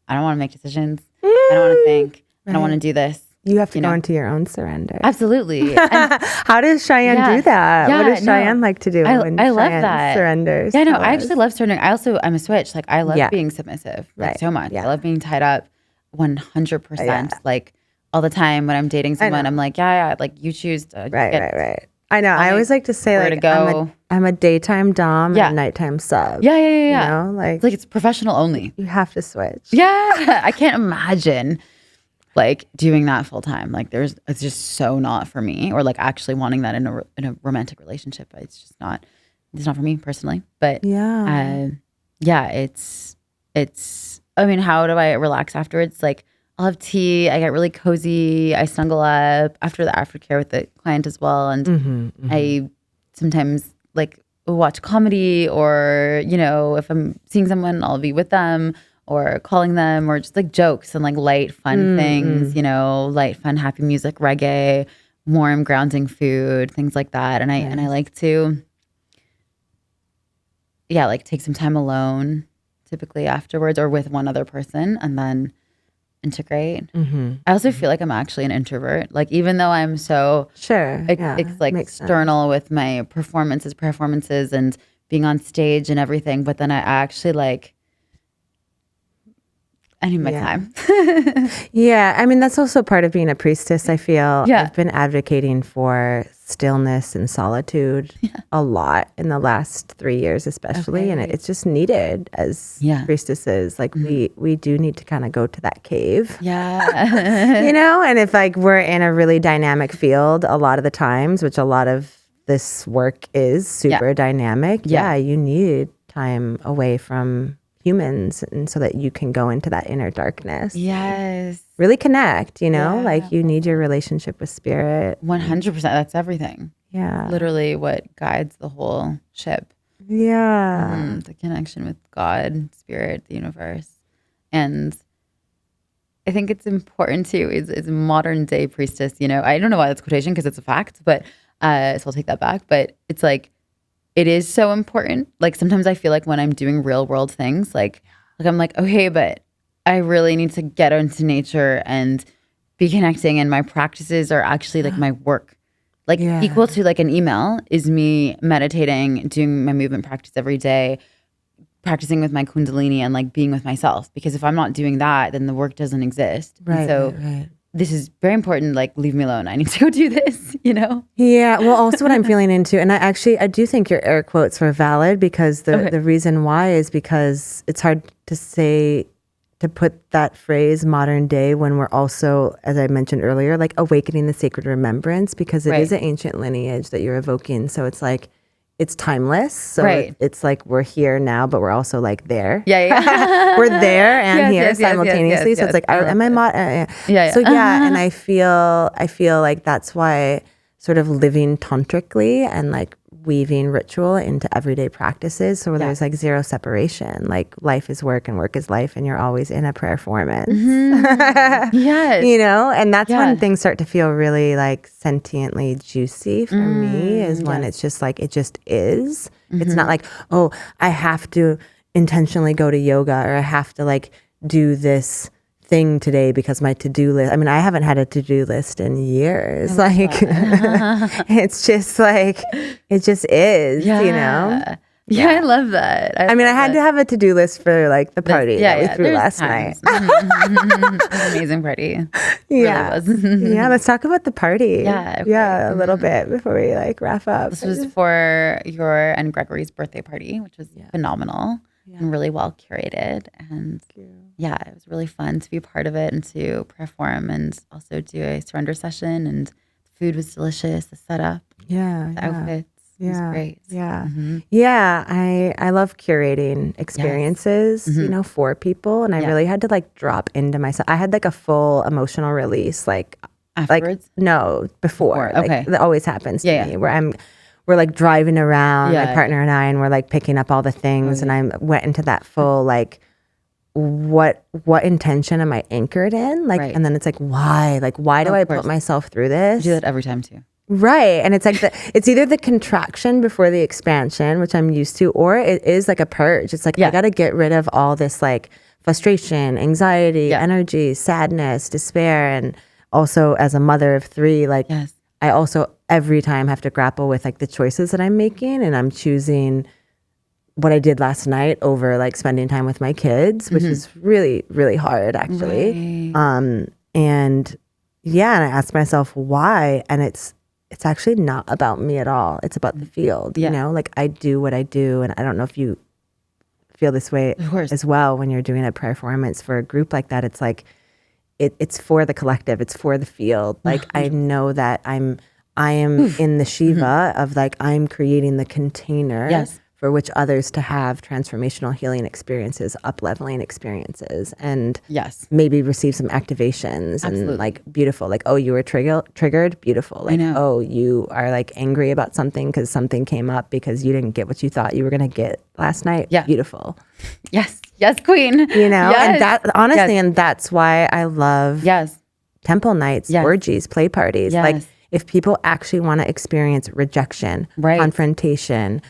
to make decisions. I don't want to think. I don't want to do this. You have to go into your own surrender. Absolutely. How does Cheyenne do that? What does Cheyenne like to do when I love Cheyenne that. surrenders? Yeah, no, I actually love surrendering. I'm a switch. Like, I love being submissive so much. I love being tied up 100%. Like, all the time when I'm dating someone. I'm like, yeah, like you choose to Right. I know. I always like to say where like to go. I'm a daytime dom and a nighttime sub. Yeah. You know, like it's professional only. You have to switch. Yeah. I can't imagine like doing that full time. Like it's just so not for me, or like actually wanting that in a romantic relationship. It's just not for me personally. But it's I mean, how do I relax afterwards? Like I'll have tea, I get really cozy, I snuggle up after the aftercare with the client as well. And I sometimes like watch comedy, or, you know, if I'm seeing someone, I'll be with them or calling them, or just like jokes and like light, fun things, you know, light, fun, happy music, reggae, warm, grounding food, things like that. And I like to, like take some time alone, typically afterwards or with one other person, and then integrate. I also feel like I'm actually an introvert. Like even though I'm so it's like external with my performances and being on stage and everything, but then I actually like I need my time. I mean, that's also part of being a priestess, I feel. I've been advocating for stillness and solitude a lot in the last 3 years especially, and it's just needed as priestesses. Like we do need to kind of go to that cave. You know, and if like we're in a really dynamic field a lot of the times, which a lot of this work is super dynamic, you need time away from humans, and so that you can go into that inner darkness. Really connect, you know, like you need your relationship with spirit. 100%. That's everything. Literally what guides the whole ship. The connection with God, spirit, the universe. And I think it's important too, is modern day priestess, you know, I don't know why that's quotation because it's a fact, but so I'll take that back. But it's like, it is so important. Like sometimes I feel like when I'm doing real world things, like I'm like, okay, but I really need to get into nature and be connecting. And my practices are actually like my work. Like equal to like an email is me meditating, doing my movement practice every day, practicing with my Kundalini and like being with myself. Because if I'm not doing that, then the work doesn't exist. This is very important. Like, leave me alone. I need to go do this, you know? Yeah. Well, also what I'm feeling into, and I do think your air quotes were valid, because the reason why is because it's hard to put that phrase modern day when we're also, as I mentioned earlier, like awakening the sacred remembrance, because it is an ancient lineage that you're evoking. So it's like, it's timeless. So it's like we're here now, but we're also like there. We're there and here simultaneously. So it's like, am I So and I feel like that's why sort of living tantrically and like weaving ritual into everyday practices. So there's like zero separation. Like life is work and work is life, and you're always in a prayerformance. You know, and that's when things start to feel really like sentiently juicy for me, is when it's just like, it just is. It's not like, oh, I have to intentionally go to yoga, or I have to like do this thing today because my to-do list, I mean, I haven't had a to-do list in years. Like it's just like, it just is, you know? I love that. I mean, I had to have a to-do list for like the party that we threw last night. Amazing party. Really let's talk about the party. A little bit before we like wrap up. This was for your and Gregory's birthday party, which was phenomenal and really well curated. And it was really fun to be a part of it and to perform and also do a surrender session. And the food was delicious, the setup, the outfits. It was great. I love curating experiences, you know, for people. And I really had to like drop into myself. I had like a full emotional release, like afterwards? Like, no, before. Okay. That always happens to me, where we're like driving around, my partner and I, and we're like picking up all the things. And I went into that full like, what intention am I anchored in? Like, and then it's like, why? Like, why do I put myself through this? You do that every time too. Right. And it's like, it's either the contraction before the expansion, which I'm used to, or it is like a purge. It's like, I got to get rid of all this like frustration, anxiety, energy, sadness, despair. And also as a mother of 3, like I also every time have to grapple with like the choices that I'm making, and I'm choosing what I did last night over like spending time with my kids, which is really, really hard actually. And yeah, and I ask myself why, and it's actually not about me at all. It's about the field, you know, like I do what I do. And I don't know if you feel this way as well when you're doing a Prayerformance for a group like that. It's like, it's for the collective. It's for the field. Like I know that I am in the Shiva of like, I'm creating the container for which others to have transformational healing experiences, up-leveling experiences, and maybe receive some activations and like beautiful, like, oh, you were triggered, beautiful. Like, oh, you are like angry about something because something came up because you didn't get what you thought you were going to get last night. Beautiful. Yes, queen. You know, and that honestly, and that's why I love temple nights, orgies, play parties. Like if people actually want to experience rejection, confrontation,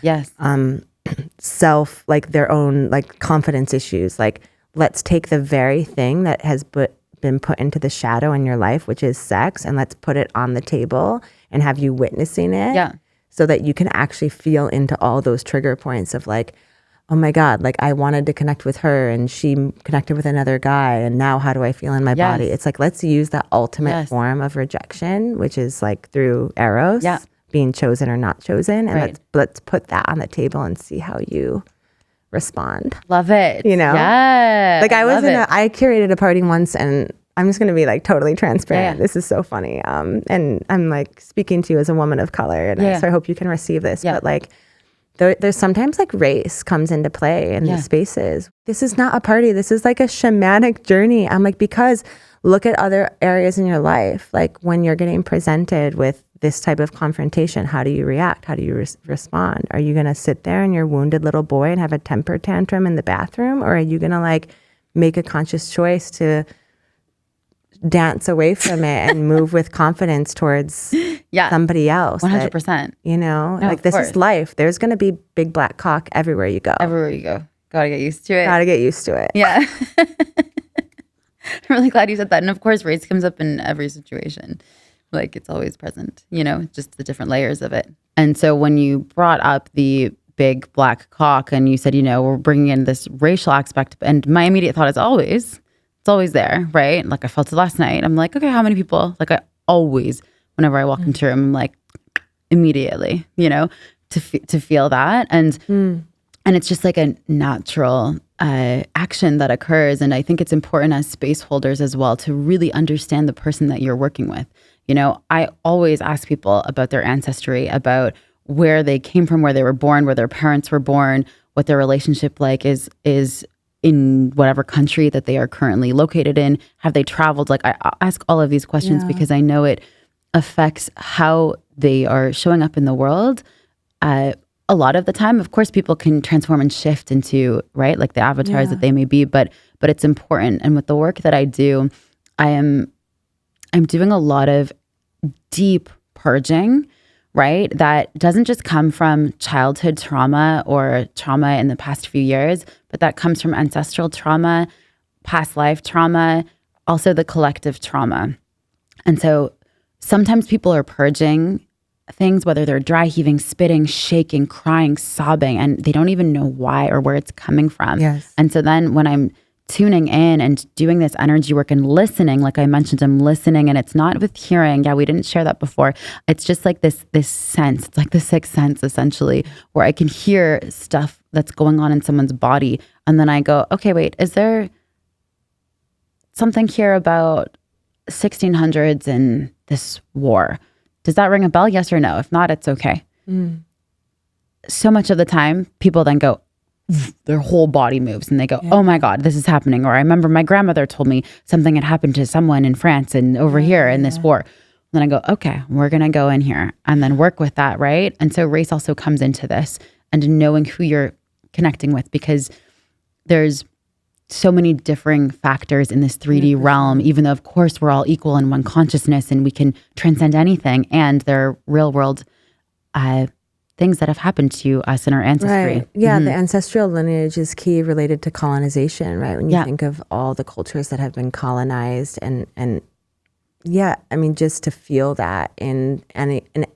self, like their own like confidence issues, like let's take the very thing that has been put into the shadow in your life, which is sex, and let's put it on the table and have you witnessing it so that you can actually feel into all those trigger points of like, oh my God, like I wanted to connect with her and she connected with another guy. And now how do I feel in my body? It's like, let's use that ultimate form of rejection, which is like through eros, being chosen or not chosen. And let's put that on the table and see how you respond. Love it. You know? Yeah. Like I curated a party once, and I'm just going to be like totally transparent. This is so funny. And I'm like speaking to you as a woman of color. And so I hope you can receive this. But like, there's sometimes like race comes into play in these spaces. This is not a party. This is like a shamanic journey. I'm like, because look at other areas in your life. Like when you're getting presented with this type of confrontation, how do you react? How do you respond? Are you going to sit there in your wounded little boy and have a temper tantrum in the bathroom? Or are you going to like make a conscious choice to dance away from it and move with confidence towards somebody else? 100%. You know, like this is life. There's going to be big black cock everywhere you go. Everywhere you go. Gotta get used to it. Gotta get used to it. Yeah. I'm really glad you said that. And of course, race comes up in every situation. Like it's always present, you know, just the different layers of it. And so when you brought up the big black cock and you said, you know, we're bringing in this racial aspect, and my immediate thought is it's always there, right? Like I felt it last night. I'm like, okay, how many people? Like I always, whenever I walk into a room, I'm like immediately, you know, to feel that. And it's just like a natural action that occurs. And I think it's important as space holders as well to really understand the person that you're working with. You know, I always ask people about their ancestry, about where they came from, where they were born, where their parents were born, what their relationship like is in whatever country that they are currently located in. Have they traveled? Like I ask all of these questions because I know it affects how they are showing up in the world. A lot of the time, of course, people can transform and shift into, right, like the avatars that they may be, but it's important. And with the work that I do, I'm doing a lot of deep purging, right? That doesn't just come from childhood trauma or trauma in the past few years, but that comes from ancestral trauma, past life trauma, also the collective trauma. And so sometimes people are purging things, whether they're dry heaving, spitting, shaking, crying, sobbing, and they don't even know why or where it's coming from. Yes. And so then when I'm tuning in and doing this energy work and listening, like I mentioned, I'm listening, and it's not with hearing. Yeah, we didn't share that before. It's just like this sense. It's like the sixth sense, essentially, where I can hear stuff that's going on in someone's body. And then I go, okay, wait, is there something here about 1600s and this war? Does that ring a bell? Yes or no? If not, it's okay. So much of the time, people then go, their whole body moves and they go, oh my God, this is happening. Or I remember my grandmother told me something had happened to someone in France and over here in this war. And then I go, okay, we're going to go in here and then work with that, right? And so race also comes into this, and knowing who you're connecting with, because there's so many differing factors in this 3D realm, even though of course we're all equal in one consciousness and we can transcend anything. And there are real world things that have happened to us in our ancestry. Right. Yeah, the ancestral lineage is key related to colonization, right? When you think of all the cultures that have been colonized, and yeah, I mean, just to feel that in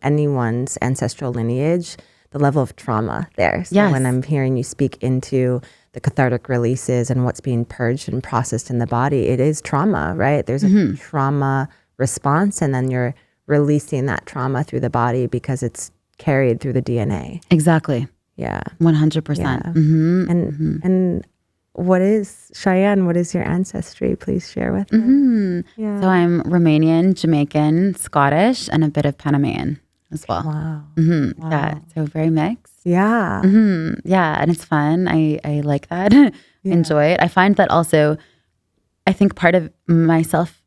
anyone's ancestral lineage, the level of trauma there. So when I'm hearing you speak into the cathartic releases and what's being purged and processed in the body, it is trauma, right? There's a trauma response, and then you're releasing that trauma through the body because it's carried through the DNA. Exactly. Yeah. 100%. Yeah. Mm-hmm. And what is, Cheyenne, what is your ancestry? Please share with us. Yeah. So I'm Romanian, Jamaican, Scottish, and a bit of Panamanian as well. Wow. Wow. Yeah. So very mixed. Yeah. Yeah. And it's fun. I like that. Enjoy it. I find that also, I think part of myself,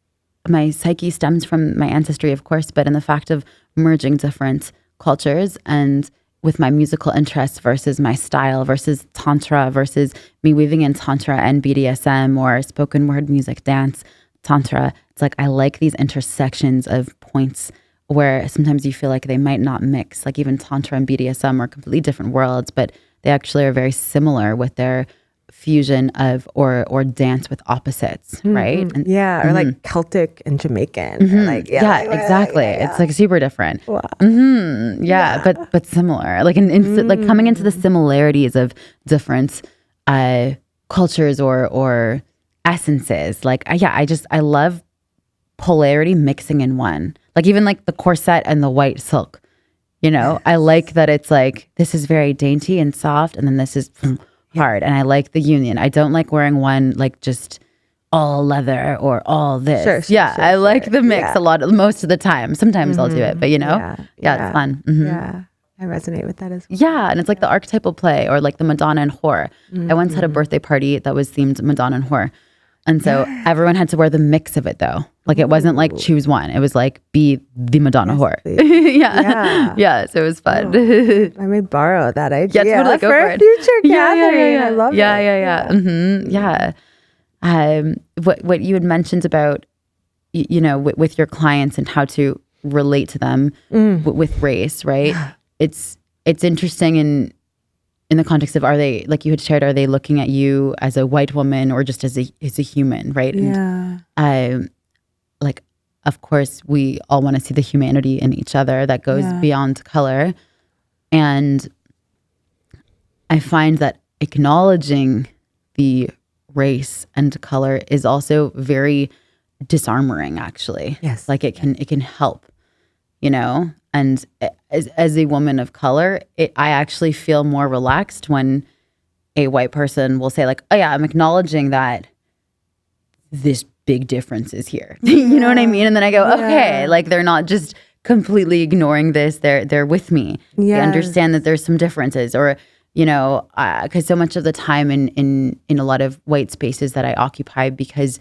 my psyche stems from my ancestry, of course, but in the fact of merging different cultures and with my musical interests versus my style versus Tantra versus me weaving in Tantra and BDSM or spoken word music, dance, Tantra. It's like I like these intersections of points where sometimes you feel like they might not mix. Like even Tantra and BDSM are completely different worlds, but they actually are very similar with their fusion of or dance with opposites, right? And, or like Celtic and Jamaican. Or like, exactly. It's like super different. Wow. But similar. Like like coming into the similarities of different cultures or essences. Like I love polarity mixing in one. Like even like the corset and the white silk. You know, I like that it's like this is very dainty and soft, and then this is hard. And I like the union. I don't like wearing one like just all leather or all this. Sure, I like the mix most of the time. Sometimes I'll do it, but it's fun. Yeah, I resonate with that as well. Yeah, and it's like the archetypal play or like the Madonna and whore. I once had a birthday party that was themed Madonna and whore. And so everyone had to wear the mix of it though. Like it wasn't like choose one. It was like be the Madonna whore. Yeah. So it was fun. I may borrow that idea totally go for a future gathering. I love it. Yeah. What you had mentioned about, with your clients and how to relate to them with race, right? It's interesting in the context of, are they, like you had shared, are they looking at you as a white woman or just as a human, right? And like, of course, we all want to see the humanity in each other that goes beyond color. And I find that acknowledging the race and color is also very disarmoring, actually. Yes. Like it can help, and as a woman of color, I actually feel more relaxed when a white person will say like, oh yeah, I'm acknowledging that this big difference is here. You know what I mean? And then I go, okay, like they're not just completely ignoring this. They're with me. They understand that there's some differences, or, because so much of the time in a lot of white spaces that I occupy, because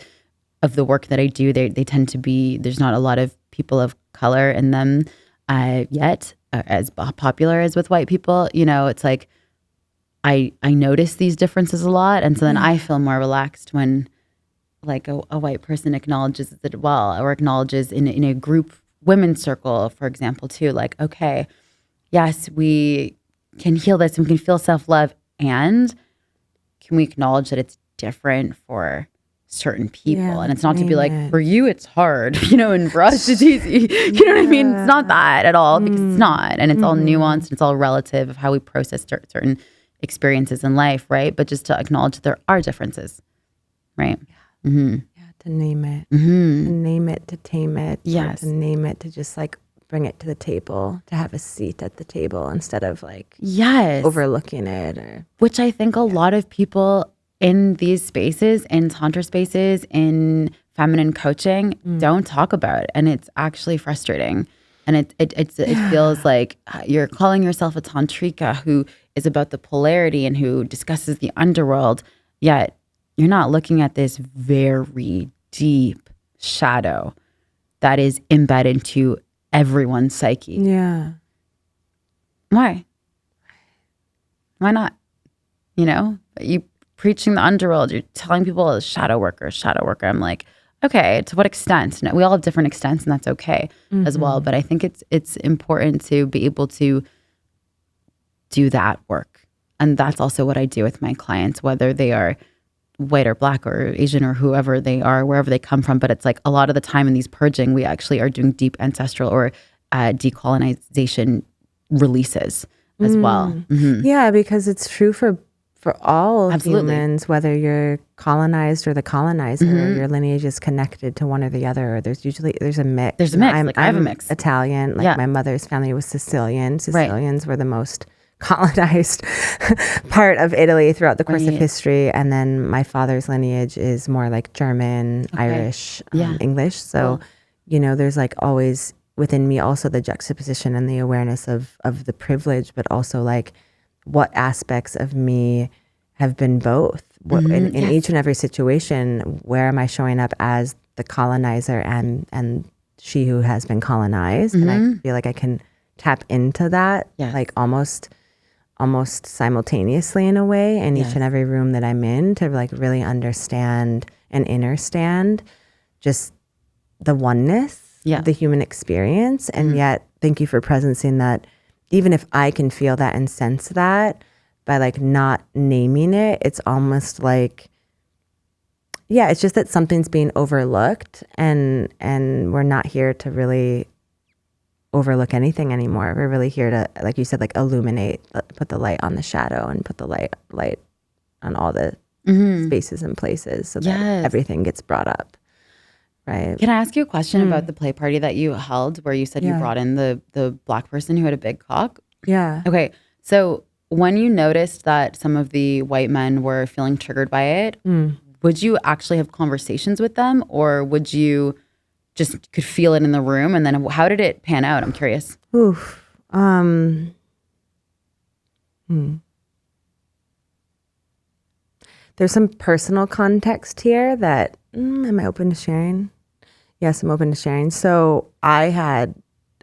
of the work that I do, they tend to be, there's not a lot of people of color in them yet, as popular as with white people. It's like I notice these differences a lot, and so then I feel more relaxed when like a white person acknowledges it well, or acknowledges in a group women's circle, for example, too, like, okay, yes, we can heal this and we can feel self-love, and can we acknowledge that it's different for certain people, and it's not to be like, for you it's hard, and for us it's easy. You know what I mean? It's not that at all, because it's not, and it's all nuanced, and it's all relative of how we process certain experiences in life, right? But just to acknowledge that there are differences, right? To name it, to name it, to tame it, to name it, to just like bring it to the table, to have a seat at the table instead of like overlooking it, or which I think a lot of people in these spaces, in Tantra spaces, in feminine coaching, don't talk about it. And it's actually frustrating. And it feels like you're calling yourself a tantrika who is about the polarity and who discusses the underworld, yet you're not looking at this very deep shadow that is embedded into everyone's psyche. Yeah. Why? Why not? You preaching the underworld, you're telling people shadow worker. I'm like, okay, to what extent? We all have different extents, and that's okay as well. But I think it's important to be able to do that work. And that's also what I do with my clients, whether they are white or black or Asian or whoever they are, wherever they come from. But it's like a lot of the time in these purging, we actually are doing deep ancestral or decolonization releases as well. Yeah, because it's true for for all Absolutely. humans, whether you're colonized or the colonizer, your lineage is connected to one or the other. Or there's a mix. There's a mix. I have a mix. Italian. Like my mother's family was Sicilian. Sicilians were the most colonized part of Italy throughout the course of history. And then my father's lineage is more like German, Irish, English. So, there's like always within me also the juxtaposition and the awareness of the privilege, but also like what aspects of me have been both. In each and every situation, where am I showing up as the colonizer and she who has been colonized? And I feel like I can tap into that like almost simultaneously in a way in each and every room that I'm in, to like really understand and understand just the oneness of the human experience. And yet, thank you for presencing that. Even if I can feel that and sense that, by like not naming it, it's almost like, it's just that something's being overlooked, and we're not here to really overlook anything anymore. We're really here to, like you said, like illuminate, put the light on the shadow, and put the light on all the spaces and places, so that everything gets brought up. Right. Can I ask you a question about the play party that you held, where you said you brought in the Black person who had a big cock? Yeah. Okay. So when you noticed that some of the white men were feeling triggered by it, would you actually have conversations with them, or would you just could feel it in the room? And then how did it pan out? I'm curious. Oof. There's some personal context here that, am I open to sharing? Yes, I'm open to sharing. So I had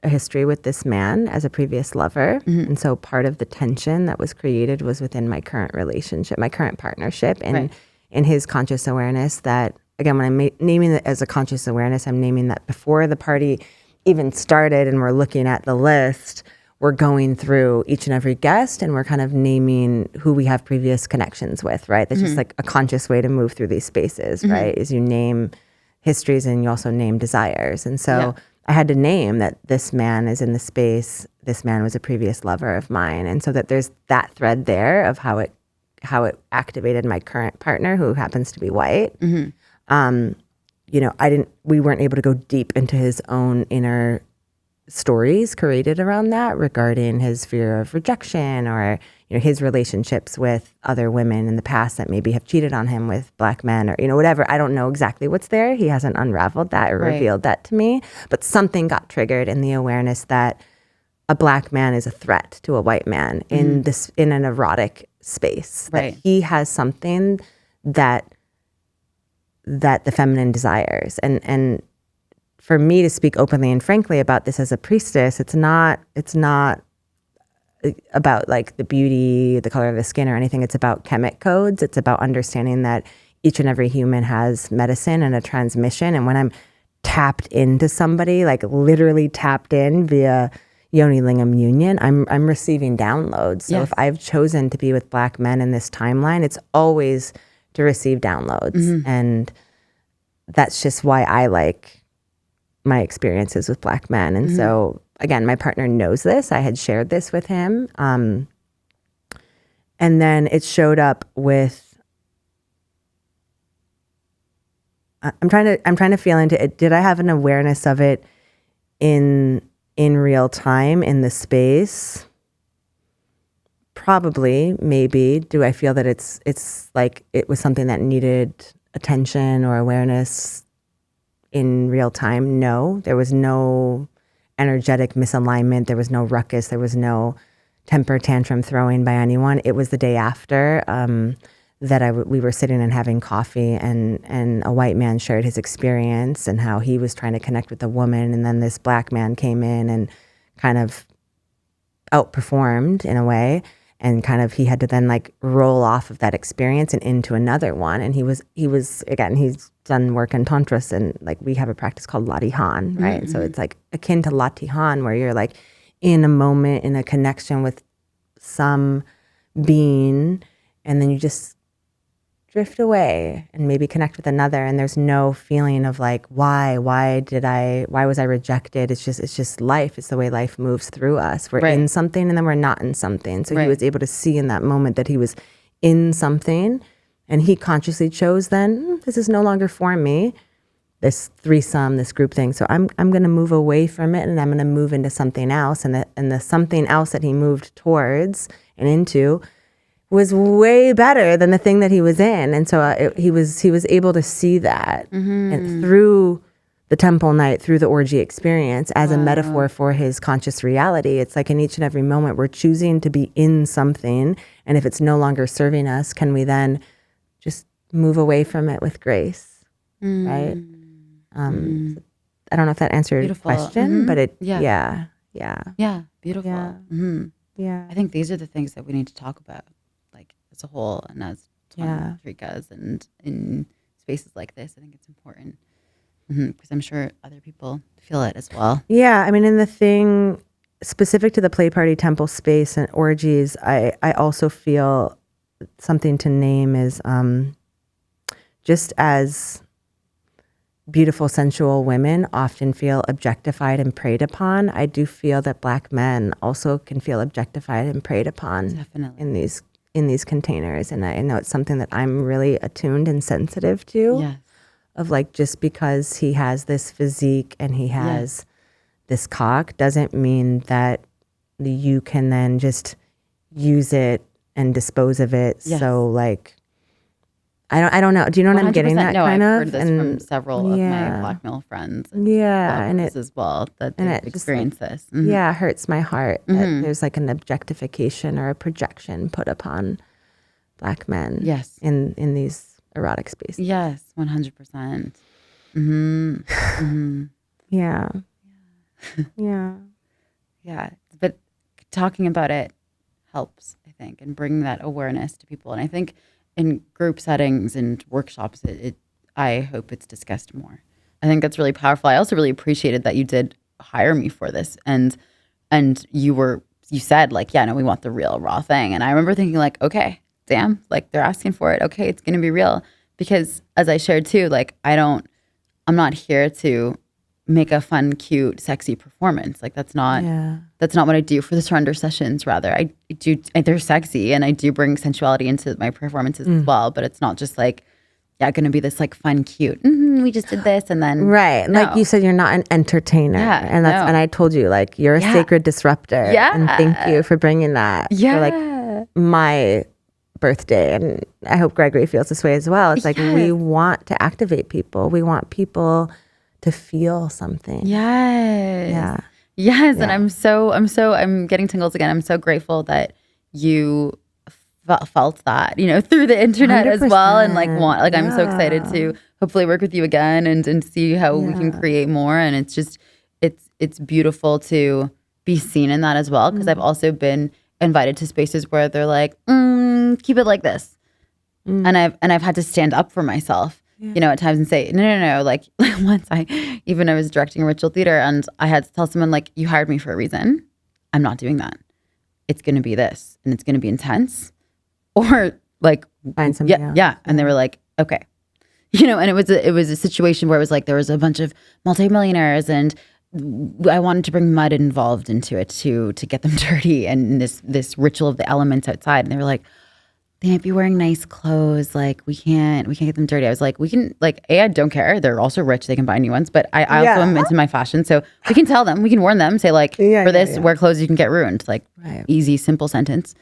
a history with this man as a previous lover. And so part of the tension that was created was within my current relationship, my current partnership, and in his conscious awareness that, again, when I'm naming it as a conscious awareness, I'm naming that before the party even started and we're looking at the list, we're going through each and every guest and we're kind of naming who we have previous connections with, right? That's just like a conscious way to move through these spaces, right? Is you name histories and you also name desires. And so I had to name that this man is in the space, this man was a previous lover of mine. And so that there's that thread there of how it activated my current partner, who happens to be white. We weren't able to go deep into his own inner stories created around that regarding his fear of rejection, or his relationships with other women in the past that maybe have cheated on him with Black men, or whatever. I don't know exactly what's there. He hasn't unraveled that or revealed that to me, but something got triggered in the awareness that a Black man is a threat to a white man in an erotic space. That he has something that the feminine desires, and for me to speak openly and frankly about this as a priestess, it's not about like the beauty, the color of the skin or anything. It's about chemic codes. It's about understanding that each and every human has medicine and a transmission. And when I'm tapped into somebody, like literally tapped in via yoni lingam union, I'm receiving downloads. So if I've chosen to be with Black men in this timeline, it's always to receive downloads. And that's just why I like my experiences with Black men. And so, again, my partner knows this. I had shared this with him. And then it showed up with, I'm trying to feel into it. Did I have an awareness of it in real time in the space? Probably, maybe. Do I feel that it's like it was something that needed attention or awareness in real time? No. There was no energetic misalignment. There was no ruckus. There was no temper tantrum throwing by anyone. It was the day after that we were sitting and having coffee, and a white man shared his experience and how he was trying to connect with a woman, and then this Black man came in and kind of outperformed in a way, and kind of he had to then like roll off of that experience and into another one. And he was again, he's done work in Tantras, and like we have a practice called Latihan, right? So it's like akin to Latihan, where you're like in a moment, in a connection with some being, and then you just drift away and maybe connect with another, and there's no feeling of like why was I rejected. It's just life. It's the way life moves through us. We're in something and then we're not in something. So he was able to see in that moment that he was in something, and he consciously chose then, this is no longer for me, this threesome, this group thing. So I'm going to move away from it, and I'm going to move into something else. And the something else that he moved towards and into was way better than the thing that he was in. And so he was able to see that and through the temple night, through the orgy experience, as a metaphor for his conscious reality. It's like in each and every moment we're choosing to be in something, and if it's no longer serving us, can we then just move away from it with grace, right? I don't know if that answered your question, but it, yeah, beautiful. I think these are the things that we need to talk about, like as a whole, and as tantrikas, and in spaces like this, I think it's important. Because I'm sure other people feel it as well. Yeah, I mean, in the thing specific to the play party temple space and orgies, I also feel something to name is just as beautiful, sensual women often feel objectified and preyed upon, I do feel that Black men also can feel objectified and preyed upon. Definitely. in these containers. And I know it's something that I'm really attuned and sensitive to. Yes. Of like, just because he has this physique and he has this cock doesn't mean that you can then just use it and dispose of it. Yes. So like, I don't know. Do you know what I'm getting at? No, kind I've of? heard this from several of my Black male friends. And and it as well that they've experienced this. Yeah, it hurts my heart that there's like an objectification or a projection put upon Black men. Yes. In these erotic spaces. Yes, 100%. Yeah. Yeah. But talking about it helps, I think, and bringing that awareness to people. And I think in group settings and workshops, I hope it's discussed more. I think that's really powerful. I also really appreciated that you did hire me for this, and you said like, yeah, no, we want the real raw thing. And I remember thinking like, okay, damn, like they're asking for it. Okay, it's going to be real. Because as I shared too, like I'm not here to make a fun, cute, sexy performance. Like that's not what I do for the surrender sessions. Rather, I do, they're sexy, and I do bring sensuality into my performances as well. But it's not just like, going to be this like fun, cute. We just did this, and then right. No. Like you said, you're not an entertainer, and and I told you like you're a sacred disruptor. Yeah, and thank you for bringing that. Yeah, for like my birthday, and I hope Gregory feels this way as well. It's like we want to activate people. We want people to feel something. Yes. And I'm getting tingles again. I'm so grateful that you felt that, through the internet 100%. As well, and I'm so excited to hopefully work with you again and see how we can create more. And it's just it's beautiful to be seen in that as well, because I've also been invited to spaces where they're like, keep it like this. And I've had to stand up for myself, at times and say, no. Like once I was directing a ritual theater, and I had to tell someone like, you hired me for a reason. I'm not doing that. It's going to be this, and it's going to be intense, or like find something else. Yeah. And they were like, okay, and it was a situation where it was like, there was a bunch of multimillionaires, and I wanted to bring mud involved into it to get them dirty, and this ritual of the elements outside. And they were like, they might be wearing nice clothes. Like we can't get them dirty. I was like, we can I don't care. They're also rich. They can buy new ones. But I also am into my fashion. So we can tell them, we can warn them, say like, for this, wear clothes you can get ruined. Like easy, simple sentence.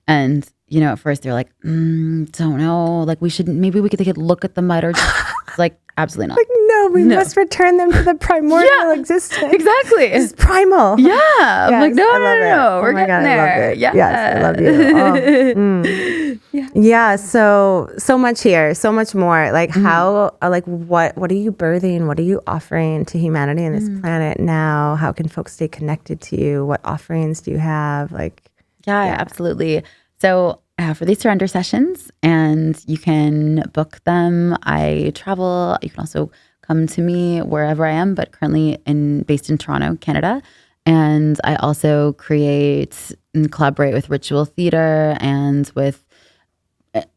And, at first they're like, don't know. Like maybe they could look at the mud, or just like, absolutely not. Like, no, we must return them to the primordial existence. Exactly. It's primal. Yeah. Yes, I'm like, no. We're getting there. Yeah. Yes, I love you. Yeah. So much here, so much more. Like how, what are you birthing? What are you offering to humanity and this planet now? How can folks stay connected to you? What offerings do you have? Yeah, absolutely. So for these surrender sessions, and you can book them. I travel. You can also come to me wherever I am, but currently based in Toronto, Canada. And I also create and collaborate with ritual theater and with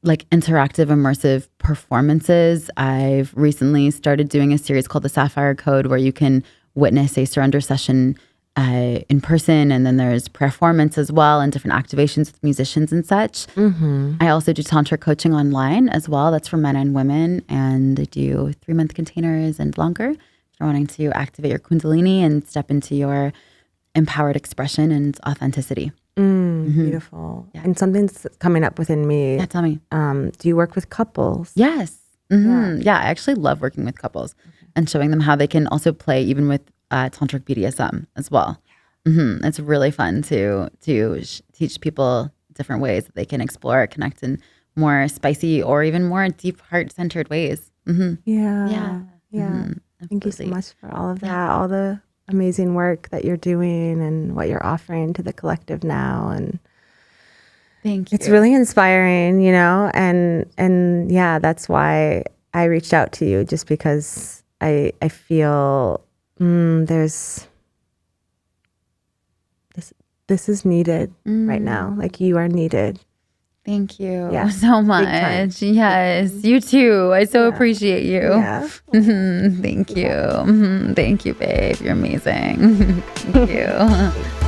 like interactive, immersive performances. I've recently started doing a series called the Sapphire Code, where you can witness a surrender session in person, and then there's Prayerformance as well, and different activations with musicians and such. I also do Tantra coaching online as well. That's for men and women, and I do 3-month containers and longer. If you're wanting to activate your Kundalini and step into your empowered expression and authenticity. Beautiful. Yeah. And something's coming up within me. Yeah, tell me. Do you work with couples? Yes. Yeah, I actually love working with couples and showing them how they can also play even with Tantric BDSM as well. It's really fun to teach people different ways that they can explore, connect in more spicy or even more deep heart-centered ways. Yeah. Thank you so much for all of that, all the amazing work that you're doing and what you're offering to the collective now. And thank you. It's really inspiring, and yeah, that's why I reached out to you, just because I feel there's this is needed right now. Like, you are needed. Thank you so much. Yes, you too. I so appreciate you. Yeah. Thank you. Thank you, babe. You're amazing. Thank you.